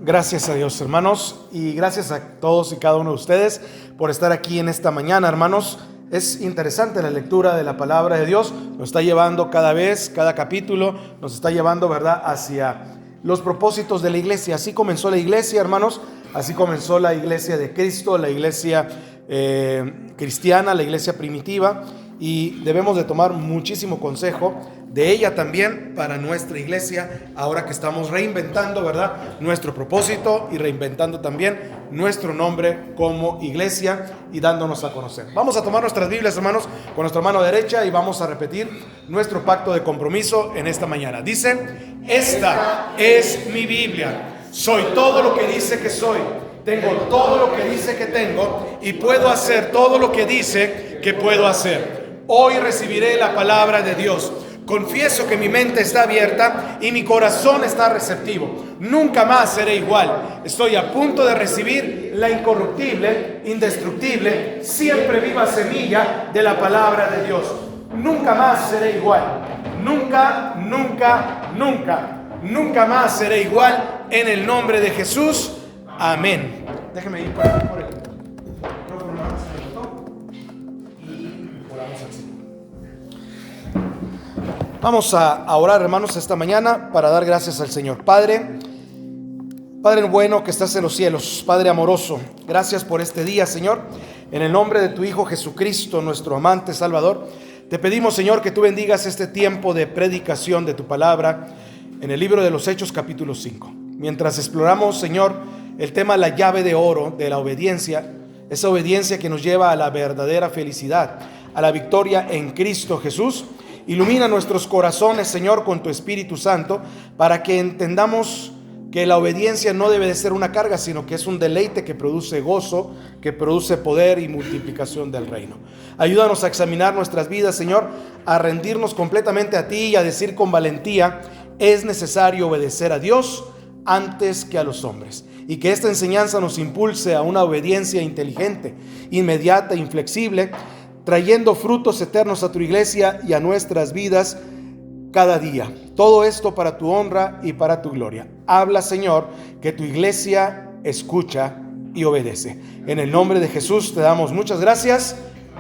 Gracias a Dios, hermanos, y gracias a todos y cada uno de ustedes por estar aquí en esta mañana, hermanos. Es interesante la lectura de la palabra de Dios, nos está llevando cada vez, cada capítulo, nos está llevando, ¿verdad?, hacia los propósitos de la iglesia. Así comenzó la iglesia, hermanos, así comenzó la iglesia de Cristo, la iglesia cristiana, la iglesia primitiva, y debemos de tomar muchísimo consejo de ella también para nuestra iglesia, ahora que estamos reinventando, ¿verdad?, nuestro propósito y reinventando también nuestro nombre como iglesia y dándonos a conocer. Vamos a tomar nuestras Biblias, hermanos, con nuestra mano derecha y vamos a repetir nuestro pacto de compromiso en esta mañana. Dice: esta es mi Biblia, soy todo lo que dice que soy, tengo todo lo que dice que tengo y puedo hacer todo lo que dice que puedo hacer. Hoy recibiré la palabra de Dios. Confieso que mi mente está abierta y mi corazón está receptivo. Nunca más seré igual. Estoy a punto de recibir la incorruptible, indestructible, siempre viva semilla de la palabra de Dios. Nunca más seré igual. Nunca, nunca, nunca. Nunca más seré igual en el nombre de Jesús. Amén. Déjeme ir por el micrófono y oramos al Señor. Vamos a orar, hermanos, esta mañana para dar gracias al Señor. Padre bueno que estás en los cielos, Padre amoroso, gracias por este día, Señor. En el nombre de tu Hijo Jesucristo, nuestro amante Salvador, te pedimos, Señor, que tú bendigas este tiempo de predicación de tu palabra en el libro de los Hechos, capítulo 5. Mientras exploramos, Señor, el tema la llave de oro de la obediencia, esa obediencia que nos lleva a la verdadera felicidad, a la victoria en Cristo Jesús. Ilumina nuestros corazones, Señor, con tu Espíritu Santo, para que entendamos que la obediencia no debe de ser una carga, sino que es un deleite que produce gozo, que produce poder y multiplicación del reino. Ayúdanos a examinar nuestras vidas, Señor, a rendirnos completamente a ti y a decir con valentía: es necesario obedecer a Dios antes que a los hombres. Y que esta enseñanza nos impulse a una obediencia inteligente, inmediata, inflexible, trayendo frutos eternos a tu iglesia y a nuestras vidas cada día. Todo esto para tu honra y para tu gloria. Habla, Señor, que tu iglesia escucha y obedece. En el nombre de Jesús te damos muchas gracias.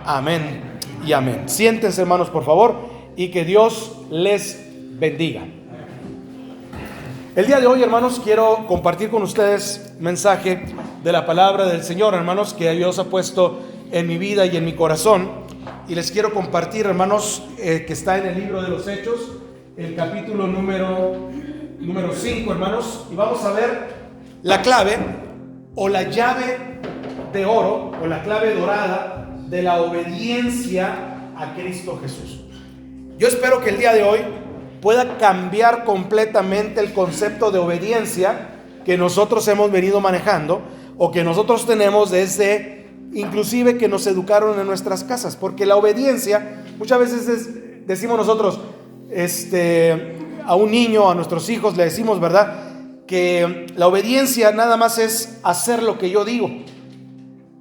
Amén y amén. Siéntense, hermanos, por favor, y que Dios les bendiga. El día de hoy, hermanos, quiero compartir con ustedes un mensaje de la palabra del Señor, hermanos, que Dios ha puesto en mi vida y en mi corazón, y les quiero compartir, hermanos, que está en el libro de los Hechos, el capítulo número 5, hermanos, y vamos a ver la clave o la llave de oro o la clave dorada de la obediencia a Cristo Jesús. Yo espero que el día de hoy pueda cambiar completamente el concepto de obediencia que nosotros hemos venido manejando o que nosotros tenemos desde inclusive que nos educaron en nuestras casas, porque la obediencia, muchas veces decimos nosotros, a un niño, a nuestros hijos le decimos, ¿verdad?, que la obediencia nada más es hacer lo que yo digo.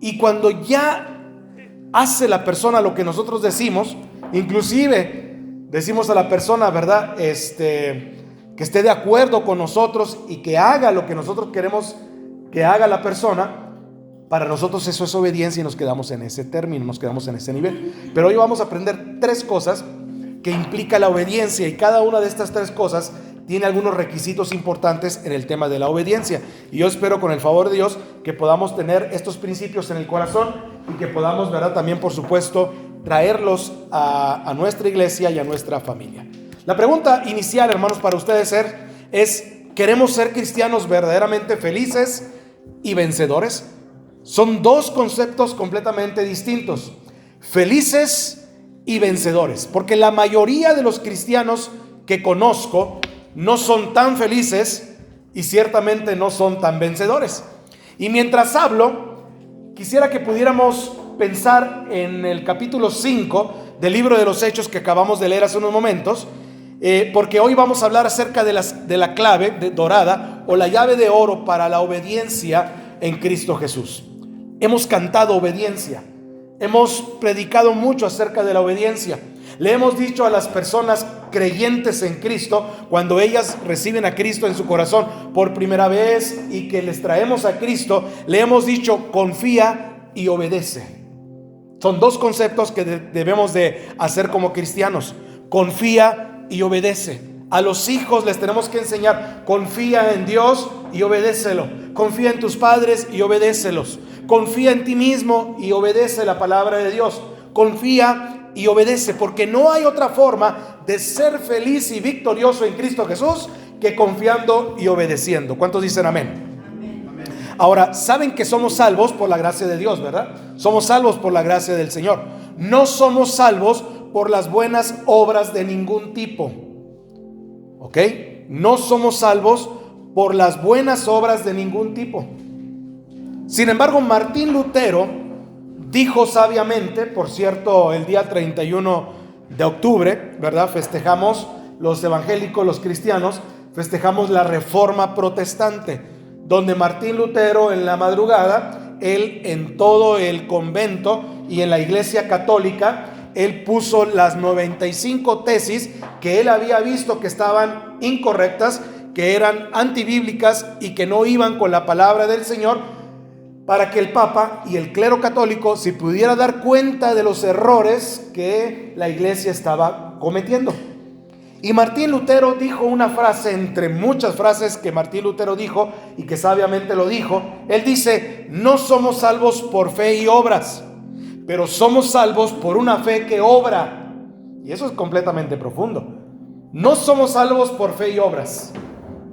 Y cuando ya hace la persona lo que nosotros decimos, inclusive decimos a la persona, ¿verdad?, que esté de acuerdo con nosotros y que haga lo que nosotros queremos que haga la persona. Para nosotros eso es obediencia y nos quedamos en ese término, nos quedamos en ese nivel. Pero hoy vamos a aprender 3 cosas que implica la obediencia, y cada una de estas 3 cosas tiene algunos requisitos importantes en el tema de la obediencia. Y yo espero, con el favor de Dios, que podamos tener estos principios en el corazón y que podamos, ¿verdad?, también, por supuesto, traerlos a nuestra iglesia y a nuestra familia. La pregunta inicial, hermanos, para ustedes es: ¿queremos ser cristianos verdaderamente felices y vencedores? Son 2 conceptos completamente distintos: felices y vencedores, porque la mayoría de los cristianos que conozco no son tan felices y ciertamente no son tan vencedores. Y mientras hablo, quisiera que pudiéramos pensar en el capítulo 5 del libro de los Hechos que acabamos de leer hace unos momentos, porque hoy vamos a hablar acerca de la clave dorada o la llave de oro para la obediencia en Cristo Jesús. Hemos cantado obediencia, hemos predicado mucho acerca de la obediencia. Le hemos dicho a las personas creyentes en Cristo, cuando ellas reciben a Cristo en su corazón por primera vez y que les traemos a Cristo, le hemos dicho: confía y obedece. Son dos conceptos que debemos de hacer como cristianos: confía y obedece. A los hijos les tenemos que enseñar: confía en Dios y obedécelo. Confía en tus padres y obedécelos. Confía en ti mismo y obedece la palabra de Dios. Confía y obedece, porque no hay otra forma de ser feliz y victorioso en Cristo Jesús que confiando y obedeciendo. ¿Cuántos dicen amén? Amén. Ahora, saben que somos salvos por la gracia de Dios, ¿verdad? Somos salvos por la gracia del Señor. No somos salvos por las buenas obras de ningún tipo. ¿Ok? No somos salvos por las buenas obras de ningún tipo. Sin embargo, Martín Lutero dijo sabiamente, por cierto, el día 31 de octubre, ¿verdad? Festejamos los evangélicos, los cristianos, festejamos la Reforma Protestante, donde Martín Lutero en la madrugada, él en todo el convento y en la iglesia católica, él puso las 95 tesis que él había visto que estaban incorrectas, que eran antibíblicas y que no iban con la palabra del Señor, para que el Papa y el clero católico se pudiera dar cuenta de los errores que la iglesia estaba cometiendo. Y Martín Lutero dijo una frase, entre muchas frases que Martín Lutero dijo y que sabiamente lo dijo. Él dice: no somos salvos por fe y obras, pero somos salvos por una fe que obra. Y eso es completamente profundo. No somos salvos por fe y obras.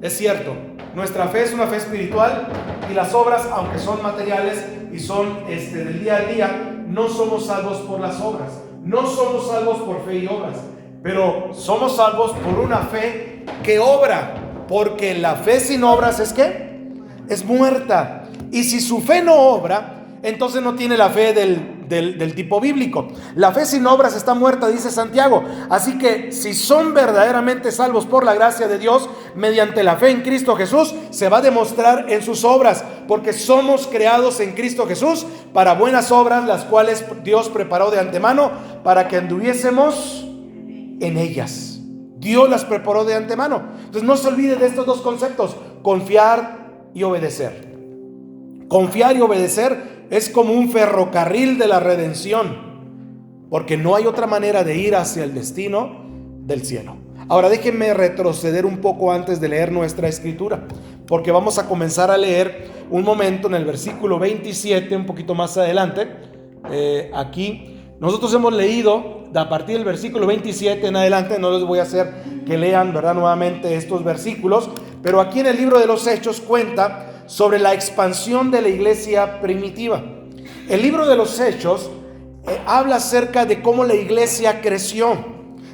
Es cierto, nuestra fe es una fe espiritual, y las obras, aunque son materiales y son del día a día, no somos salvos por las obras. No somos salvos por fe y obras, pero somos salvos por una fe que obra, porque la fe sin obras ¿es qué? Es muerta. Y si su fe no obra, entonces no tiene la fe del tipo bíblico. La fe sin obras está muerta, dice Santiago. Así que si son verdaderamente salvos por la gracia de Dios, mediante la fe en Cristo Jesús, se va a demostrar en sus obras, porque somos creados en Cristo Jesús para buenas obras, las cuales Dios preparó de antemano para que anduviésemos en ellas. Dios las preparó de antemano. Entonces no se olvide de estos dos conceptos: confiar y obedecer. Confiar y obedecer es como un ferrocarril de la redención, porque no hay otra manera de ir hacia el destino del cielo. Ahora déjenme retroceder un poco antes de leer nuestra escritura, porque vamos a comenzar a leer un momento en el versículo 27, un poquito más adelante. Aquí nosotros hemos leído a partir del versículo 27 en adelante. No les voy a hacer que lean, ¿verdad?, nuevamente estos versículos, pero aquí en el libro de los Hechos cuenta sobre la expansión de la iglesia primitiva. El libro de los Hechos habla acerca de cómo la iglesia creció.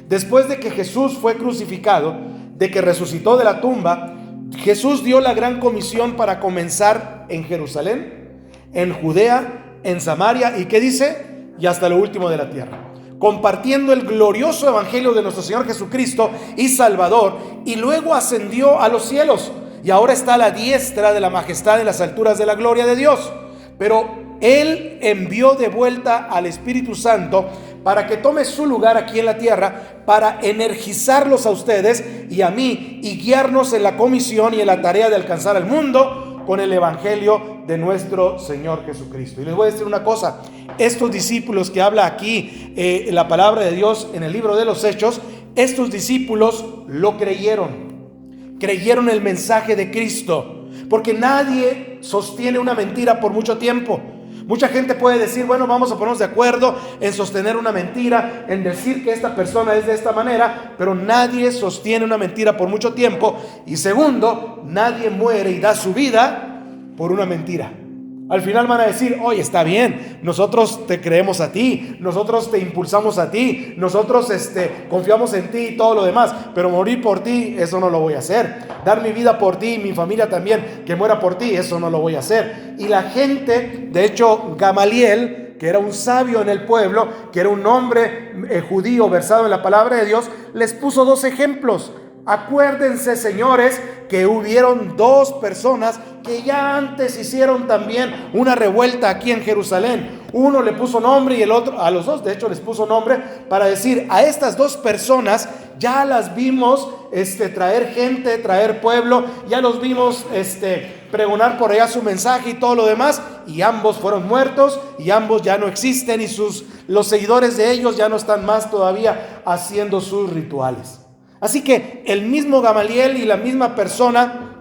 Después de que Jesús fue crucificado, de que resucitó de la tumba, Jesús dio la gran comisión para comenzar en Jerusalén, en Judea, en Samaria, y ¿qué dice? Y hasta lo último de la tierra, compartiendo el glorioso evangelio de nuestro Señor Jesucristo y Salvador, y luego ascendió a los cielos, y ahora está a la diestra de la majestad en las alturas de la gloria de Dios. Pero Él envió de vuelta al Espíritu Santo para que tome su lugar aquí en la tierra, para energizarlos a ustedes y a mí, y guiarnos en la comisión y en la tarea de alcanzar al mundo con el evangelio de nuestro Señor Jesucristo. Y les voy a decir una cosa: estos discípulos que habla aquí la palabra de Dios en el libro de los Hechos, estos discípulos lo creyeron el mensaje de Cristo, porque nadie sostiene una mentira por mucho tiempo. Mucha gente puede decir: bueno, vamos a ponernos de acuerdo en sostener una mentira, en decir que esta persona es de esta manera, pero nadie sostiene una mentira por mucho tiempo. Y segundo, nadie muere y da su vida por una mentira. Al final van a decir: oye, está bien, nosotros te creemos a ti, nosotros te impulsamos a ti, nosotros confiamos en ti y todo lo demás, pero morir por ti, eso no lo voy a hacer. Dar mi vida por ti y mi familia también, que muera por ti, eso no lo voy a hacer. Y la gente, de hecho, Gamaliel, que era un sabio en el pueblo, que era un hombre judío versado en la palabra de Dios, les puso dos ejemplos. Acuérdense, señores, que hubieron dos personas que ya antes hicieron también una revuelta aquí en Jerusalén. Uno le puso nombre y el otro, a los dos de hecho les puso nombre, para decir, a estas dos personas ya las vimos traer gente, traer pueblo, ya los vimos pregonar por allá su mensaje y todo lo demás, y ambos fueron muertos y ambos ya no existen, y los seguidores de ellos ya no están más todavía haciendo sus rituales. Así que el mismo Gamaliel y la misma persona,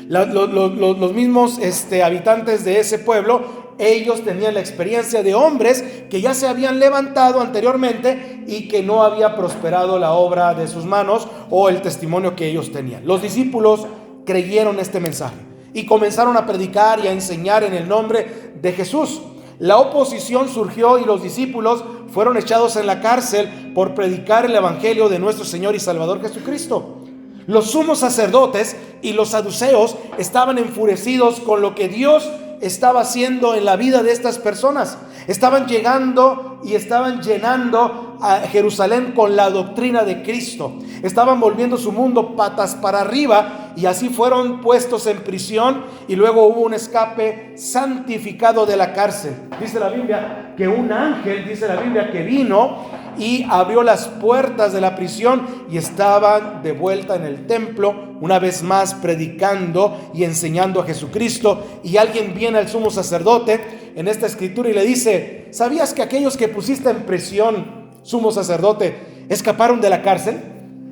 los mismos habitantes de ese pueblo, ellos tenían la experiencia de hombres que ya se habían levantado anteriormente y que no había prosperado la obra de sus manos o el testimonio que ellos tenían. Los discípulos creyeron este mensaje y comenzaron a predicar y a enseñar en el nombre de Jesús. La oposición surgió y los discípulos fueron echados en la cárcel por predicar el evangelio de nuestro Señor y Salvador Jesucristo. Los sumos sacerdotes y los saduceos estaban enfurecidos con lo que Dios estaba haciendo en la vida de estas personas. Estaban llegando y estaban llenando a Jerusalén con la doctrina de Cristo. Estaban volviendo su mundo patas para arriba, y así fueron puestos en prisión, y luego hubo un escape santificado de la cárcel. Dice la Biblia que un ángel, dice la Biblia, que vino y abrió las puertas de la prisión, y estaban de vuelta en el templo, una vez más predicando y enseñando a Jesucristo. Y alguien viene al sumo sacerdote en esta escritura y le dice: ¿sabías que aquellos que pusiste en prisión, sumo sacerdote, escaparon de la cárcel?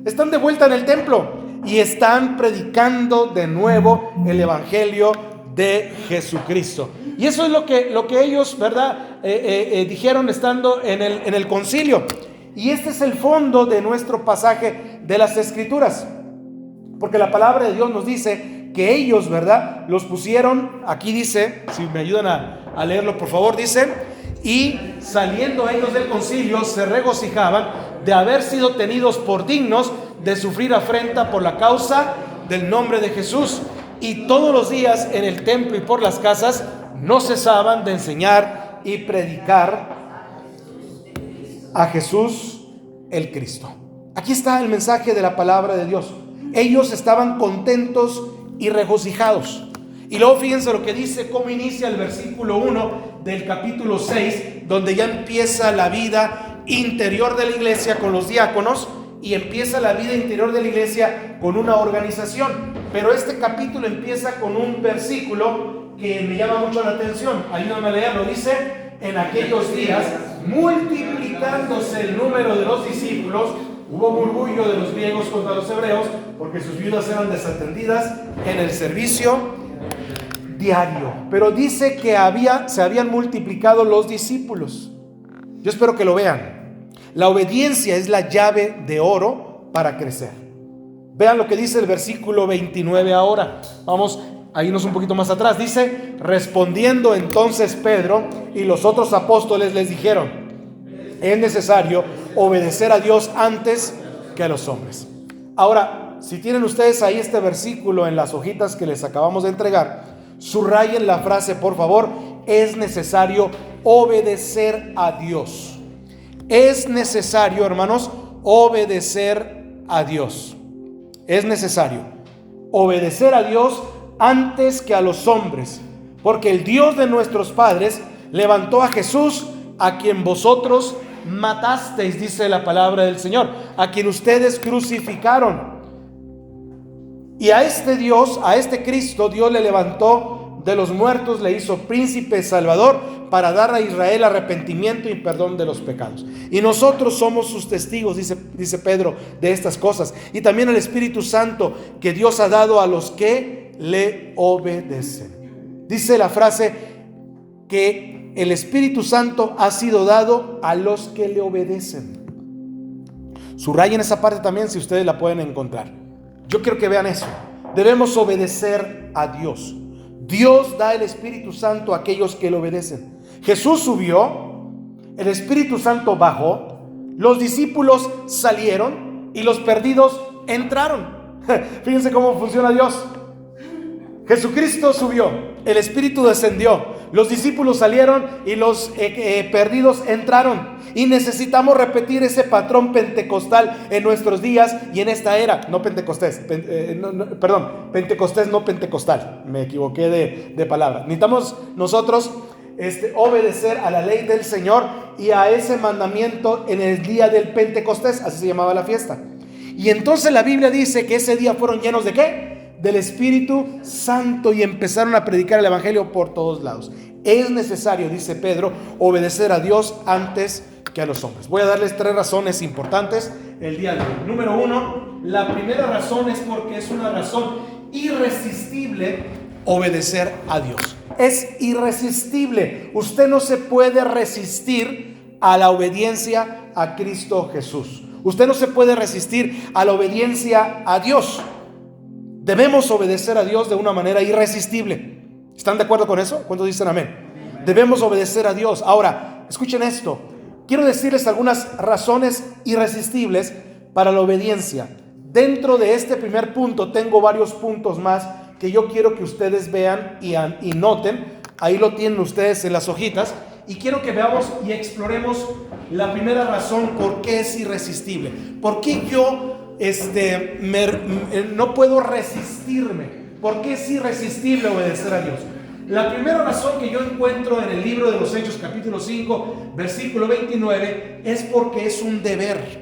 Están de vuelta en el templo y están predicando de nuevo el evangelio de Jesucristo. Y eso es lo que ellos, ¿verdad? Dijeron estando en el concilio. Y este es el fondo de nuestro pasaje de las Escrituras, porque la palabra de Dios nos dice que ellos, ¿verdad?, los pusieron, aquí dice, si me ayudan a leerlo por favor, dice: y saliendo ellos del concilio se regocijaban de haber sido tenidos por dignos de sufrir afrenta por la causa del nombre de Jesús. Y todos los días en el templo y por las casas no cesaban de enseñar y predicar a Jesús el Cristo. Aquí está el mensaje de la palabra de Dios. Ellos estaban contentos y regocijados. Y luego fíjense lo que dice, cómo inicia el versículo 1 del capítulo 6, donde ya empieza la vida interior de la iglesia con los diáconos, y empieza la vida interior de la iglesia con una organización. Pero este capítulo empieza con un versículo que me llama mucho la atención. Ayúdame a leerlo. Dice: en aquellos días, multiplicándose el número de los discípulos, hubo murmullo de los griegos contra los hebreos, porque sus viudas eran desatendidas en el servicio diario. Pero dice que se habían multiplicado los discípulos. Yo espero que lo vean. La obediencia es la llave de oro para crecer. Vean lo que dice el versículo 29 ahora. Vamos a irnos un poquito más atrás. Dice: respondiendo entonces Pedro y los otros apóstoles les dijeron: es necesario obedecer a Dios antes que a los hombres. Ahora, si tienen ustedes ahí este versículo en las hojitas que les acabamos de entregar, subrayen la frase, por favor: es necesario obedecer a Dios. Es necesario, hermanos, obedecer a Dios. Es necesario obedecer a Dios antes que a los hombres, porque el Dios de nuestros padres levantó a Jesús, a quien vosotros matasteis, dice la palabra del Señor, a quien ustedes crucificaron. Y a este Dios, a este Cristo, Dios le levantó de los muertos, le hizo príncipe salvador para dar a Israel arrepentimiento y perdón de los pecados. Y nosotros somos sus testigos, dice Pedro, de estas cosas. Y también el Espíritu Santo que Dios ha dado a los que le obedecen. Dice la frase que el Espíritu Santo ha sido dado a los que le obedecen. Subrayen esa parte también si ustedes la pueden encontrar. Yo quiero que vean eso. Debemos obedecer a Dios. Dios da el Espíritu Santo a aquellos que le obedecen. Jesús subió, el Espíritu Santo bajó, los discípulos salieron y los perdidos entraron. Fíjense cómo funciona Dios. Jesucristo subió, el Espíritu descendió, los discípulos salieron y los perdidos entraron. Y necesitamos repetir ese patrón pentecostal en nuestros días y en esta era. No Pentecostés, Pentecostés no pentecostal. Me equivoqué de palabra. Necesitamos nosotros obedecer a la ley del Señor y a ese mandamiento en el día del Pentecostés, así se llamaba la fiesta. Y entonces la Biblia dice que ese día fueron llenos ¿de qué? Del Espíritu Santo, y empezaron a predicar el Evangelio por todos lados. Es necesario, dice Pedro, obedecer a Dios antes que a los hombres. Voy a darles 3 razones importantes el día de hoy. Número 1, la primera razón es porque es una razón irresistible obedecer a Dios. Es irresistible. Usted no se puede resistir a la obediencia a Cristo Jesús. Usted no se puede resistir a la obediencia a Dios. Debemos obedecer a Dios de una manera irresistible. ¿Están de acuerdo con eso? ¿Cuántos dicen amén? Debemos obedecer a Dios. Ahora, escuchen esto. Quiero decirles algunas razones irresistibles para la obediencia. Dentro de este primer punto tengo varios puntos más que yo quiero que ustedes vean y noten. Ahí lo tienen ustedes en las hojitas. Y quiero que veamos y exploremos la primera razón por qué es irresistible. ¿Por qué yo no puedo resistirme? ¿Por qué es irresistible obedecer a Dios? La primera razón que yo encuentro en el libro de los Hechos, capítulo 5, versículo 29, es porque es un deber.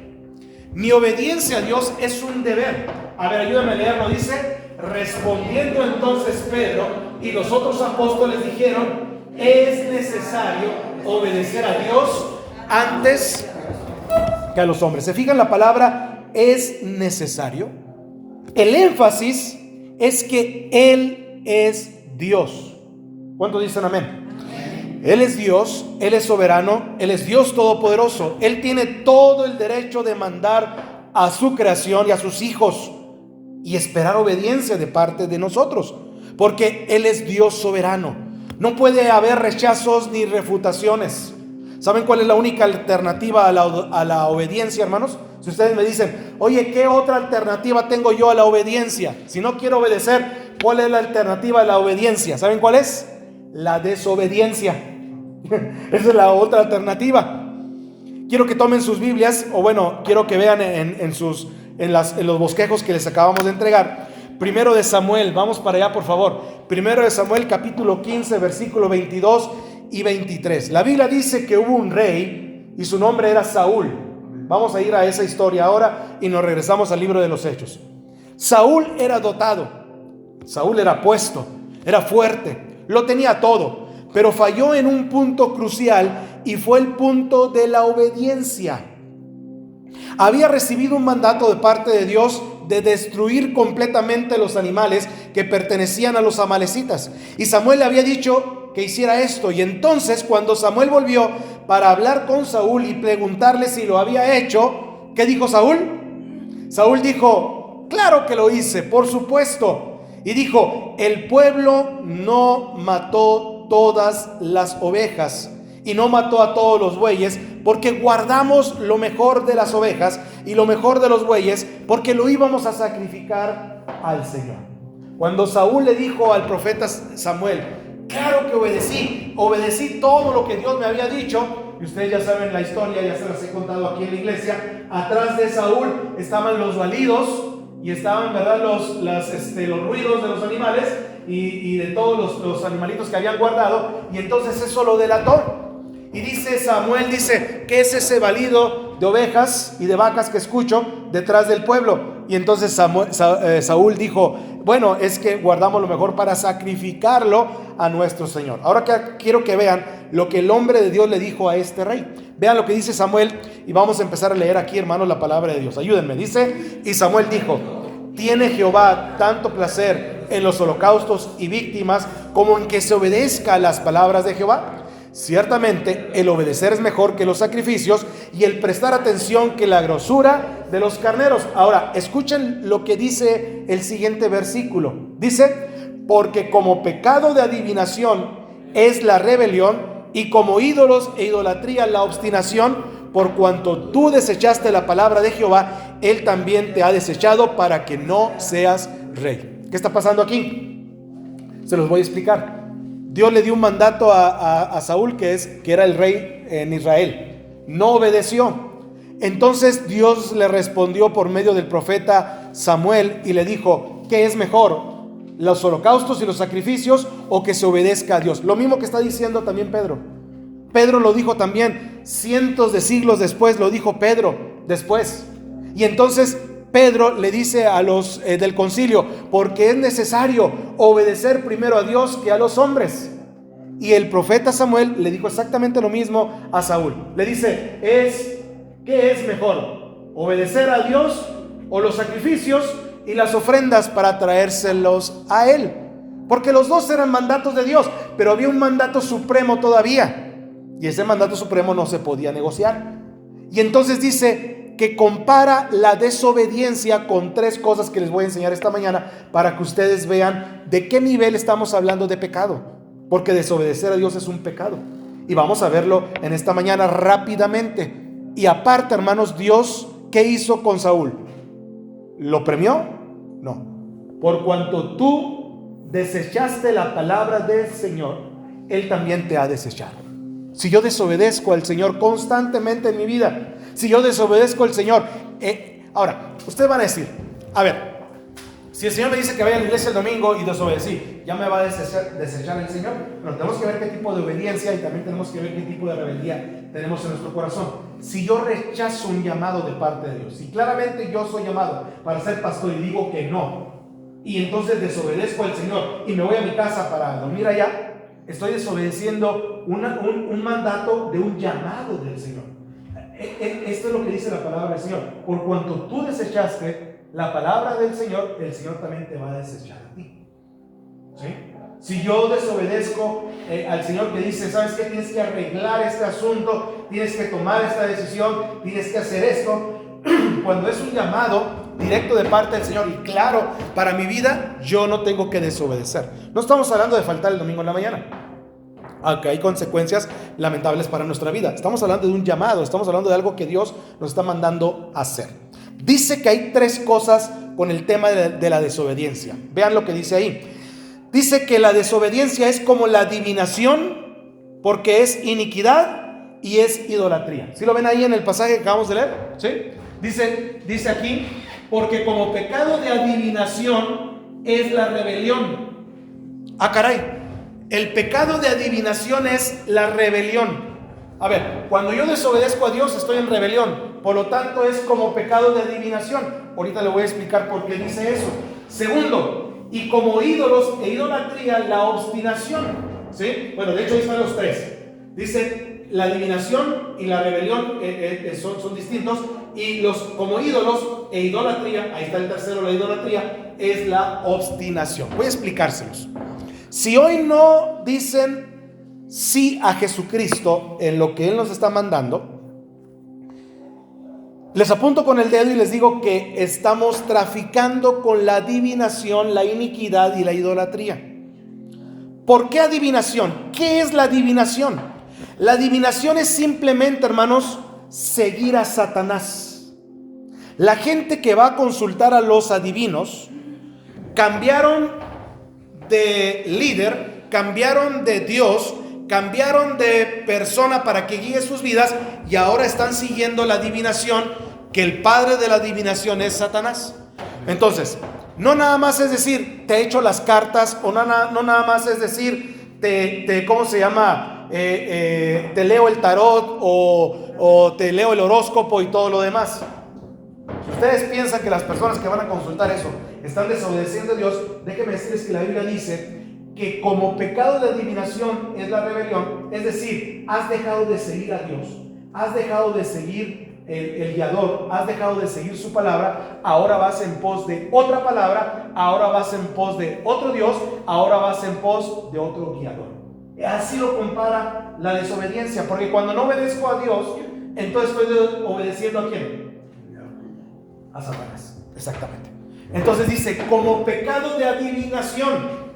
Mi obediencia a Dios es un deber. A ver, ayúdame a leerlo. Dice: respondiendo entonces Pedro y los otros apóstoles dijeron: es necesario obedecer a Dios antes que a los hombres. ¿Se fijan la palabra es necesario? El énfasis es que Él es Dios. ¿Cuántos dicen amén? Él es Dios, Él es soberano, Él es Dios todopoderoso. Él tiene todo el derecho de mandar a su creación y a sus hijos y esperar obediencia de parte de nosotros, porque Él es Dios soberano. No puede haber rechazos ni refutaciones. ¿Saben cuál es la única alternativa a la obediencia, hermanos? Si ustedes me dicen: oye, ¿qué otra alternativa tengo yo a la obediencia? Si no quiero obedecer, ¿cuál es la alternativa a la obediencia? ¿Saben cuál es? La desobediencia. Esa es la otra alternativa. Quiero que tomen sus Biblias, o bueno, quiero que vean en los bosquejos que les acabamos de entregar. Primero de Samuel, vamos para allá por favor. Primero de Samuel, capítulo 15, versículo 22 y 23. La Biblia dice que hubo un rey y su nombre era Saúl. Vamos a ir a esa historia ahora y nos regresamos al libro de los Hechos. Saúl era dotado, Saúl era puesto, era fuerte, lo tenía todo, pero falló en un punto crucial, y fue el punto de la obediencia. Había recibido un mandato de parte de Dios de destruir completamente los animales que pertenecían a los amalecitas, y Samuel le había dicho que hiciera esto. Y entonces, cuando Samuel volvió para hablar con Saúl y preguntarle si lo había hecho, ¿qué dijo Saúl? Saúl dijo: claro que lo hice, por supuesto. Y dijo: el pueblo no mató todas las ovejas y no mató a todos los bueyes, porque guardamos lo mejor de las ovejas y lo mejor de los bueyes, porque lo íbamos a sacrificar al Señor. Cuando Saúl le dijo al profeta Samuel: claro que obedecí todo lo que Dios me había dicho, y ustedes ya saben la historia, ya se las he contado aquí en la iglesia. Atrás de Saúl estaban los balidos y estaban, ¿verdad?, los ruidos de los animales y de todos los animalitos que habían guardado, y entonces eso lo delató. Y dice Samuel, ¿qué es ese balido de ovejas y de vacas que escucho detrás del pueblo? Y entonces Saúl dijo: bueno, es que guardamos lo mejor para sacrificarlo a nuestro Señor. Ahora quiero que vean lo que el hombre de Dios le dijo a este rey. Vean lo que dice Samuel, y vamos a empezar a leer aquí, hermanos, la palabra de Dios. Ayúdenme. Dice: y Samuel dijo: ¿tiene Jehová tanto placer en los holocaustos y víctimas como en que se obedezca a las palabras de Jehová? Ciertamente el obedecer es mejor que los sacrificios, y el prestar atención que la grosura de los carneros. Ahora, escuchen lo que dice el siguiente versículo. Dice: porque como pecado de adivinación es la rebelión, y como ídolos e idolatría la obstinación, por cuanto tú desechaste la palabra de Jehová, Él también te ha desechado para que no seas rey. ¿Qué está pasando aquí? Se los voy a explicar. Dios le dio un mandato a Saúl, que era el rey en Israel. No obedeció. Entonces Dios le respondió por medio del profeta Samuel y le dijo: ¿qué es mejor? los holocaustos y los sacrificios, o que se obedezca a Dios. Lo mismo que está diciendo también Pedro. Pedro lo dijo también, cientos de siglos después lo dijo Pedro después. Y entonces Pedro le dice a los del concilio, porque es necesario obedecer primero a Dios que a los hombres. Y el profeta Samuel le dijo exactamente lo mismo a Saúl. Le dice, ¿qué es mejor? ¿Obedecer a Dios o los sacrificios y las ofrendas para traérselos a él? Porque los dos eran mandatos de Dios, pero había un mandato supremo todavía, y ese mandato supremo no se podía negociar. Y entonces dice que compara la desobediencia con tres cosas que les voy a enseñar esta mañana, para que ustedes vean de qué nivel estamos hablando de pecado, porque desobedecer a Dios es un pecado, y vamos a verlo en esta mañana rápidamente. Y aparte, hermanos, Dios, ¿qué hizo con Saúl? ¿Lo premió? No. Por cuanto tú desechaste la palabra del Señor, Él también te ha desechado. Si yo desobedezco al Señor constantemente en mi vida, si yo desobedezco al Señor, ahora, ustedes van a decir, a ver, si el Señor me dice que vaya a la iglesia el domingo y desobedecí, ¿ya me va a desechar el Señor? Bueno, tenemos que ver qué tipo de obediencia y también tenemos que ver qué tipo de rebeldía tenemos en nuestro corazón. Si yo rechazo un llamado de parte de Dios, si claramente yo soy llamado para ser pastor y digo que no, y entonces desobedezco al Señor y me voy a mi casa para dormir allá, estoy desobedeciendo un mandato de un llamado del Señor. Esto es lo que dice la palabra del Señor. Por cuanto tú desechaste la palabra del Señor, el Señor también te va a desechar a ti. ¿Sí? Si yo desobedezco al Señor, que dice, ¿sabes qué? Tienes que arreglar este asunto, tienes que tomar esta decisión, tienes que hacer esto. Cuando es un llamado directo de parte del Señor y claro para mi vida, yo no tengo que desobedecer. No estamos hablando de faltar el domingo en la mañana, aunque hay consecuencias lamentables para nuestra vida. Estamos hablando de un llamado, estamos hablando de algo que Dios nos está mandando a hacer. Dice que hay tres cosas con el tema de la desobediencia. Vean lo que dice ahí. Dice que la desobediencia es como la adivinación, porque es iniquidad y es idolatría. ¿Sí lo ven ahí en el pasaje que acabamos de leer? ¿Sí? Dice aquí, porque como pecado de adivinación es la rebelión. Ah, caray. El pecado de adivinación es la rebelión. A ver, cuando yo desobedezco a Dios estoy en rebelión, por lo tanto es como pecado de adivinación. Ahorita le voy a explicar por qué dice eso. Segundo, y como ídolos e idolatría, la obstinación. ¿Sí? Bueno, de hecho ahí están los tres. Dice, la adivinación y la rebelión son distintos, y como ídolos e idolatría, ahí está el tercero, la idolatría, es la obstinación. Voy a explicárselos. Si hoy no dicen sí a Jesucristo en lo que Él nos está mandando, les apunto con el dedo y les digo que estamos traficando con la adivinación, la iniquidad y la idolatría. ¿Por qué adivinación? ¿Qué es la adivinación? La adivinación es simplemente, hermanos, seguir a Satanás. La gente que va a consultar a los adivinos cambiaron de líder, cambiaron de Dios, cambiaron de persona para que guíe sus vidas, y ahora están siguiendo la adivinación, que el padre de la adivinación es Satanás. Entonces, no nada más es decir, te echo las cartas, o no nada más es decir, ¿cómo se llama? Te leo el tarot, o te leo el horóscopo y todo lo demás. Si ustedes piensan que las personas que van a consultar eso están desobedeciendo a Dios, déjenme decirles que la Biblia dice que como pecado de adivinación es la rebelión, es decir, has dejado de seguir a Dios, has dejado de seguir el guiador, has dejado de seguir su palabra, ahora vas en pos de otra palabra, ahora vas en pos de otro Dios, ahora vas en pos de otro guiador. Así lo compara la desobediencia, porque cuando no obedezco a Dios, entonces estoy obedeciendo ¿a quién? A Satanás, exactamente. Entonces dice, como pecado de adivinación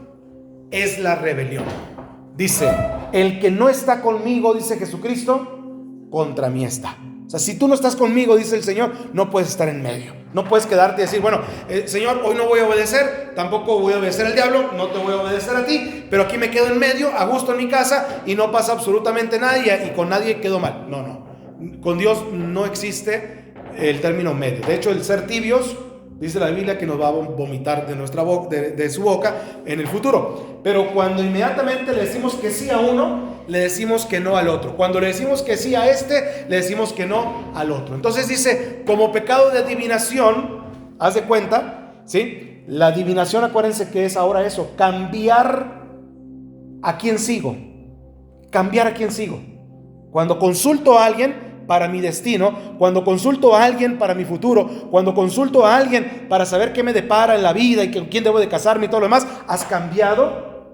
es la rebelión. Dice, el que no está conmigo, dice Jesucristo, contra mí está. O sea, si tú no estás conmigo, dice el Señor, no puedes estar en medio. No puedes quedarte y decir, bueno, Señor, hoy no voy a obedecer, tampoco voy a obedecer al diablo, no te voy a obedecer a ti, pero aquí me quedo en medio, a gusto en mi casa, y no pasa absolutamente nada, y con nadie quedo mal. No. Con Dios no existe el término medio. De hecho, el ser tibios Dice la Biblia que nos va a vomitar de nuestra boca, de su boca en el futuro. Pero cuando inmediatamente le decimos que sí a uno, le decimos que no al otro. Cuando le decimos que sí a este, le decimos que no al otro. Entonces dice, como pecado de adivinación, haz de cuenta, ¿sí? La adivinación, acuérdense que es ahora eso, cambiar a quién sigo. Cambiar a quién sigo. Cuando consulto a alguien para mi destino, cuando consulto a alguien para mi futuro, cuando consulto a alguien para saber qué me depara en la vida y con quién debo de casarme y todo lo demás, has cambiado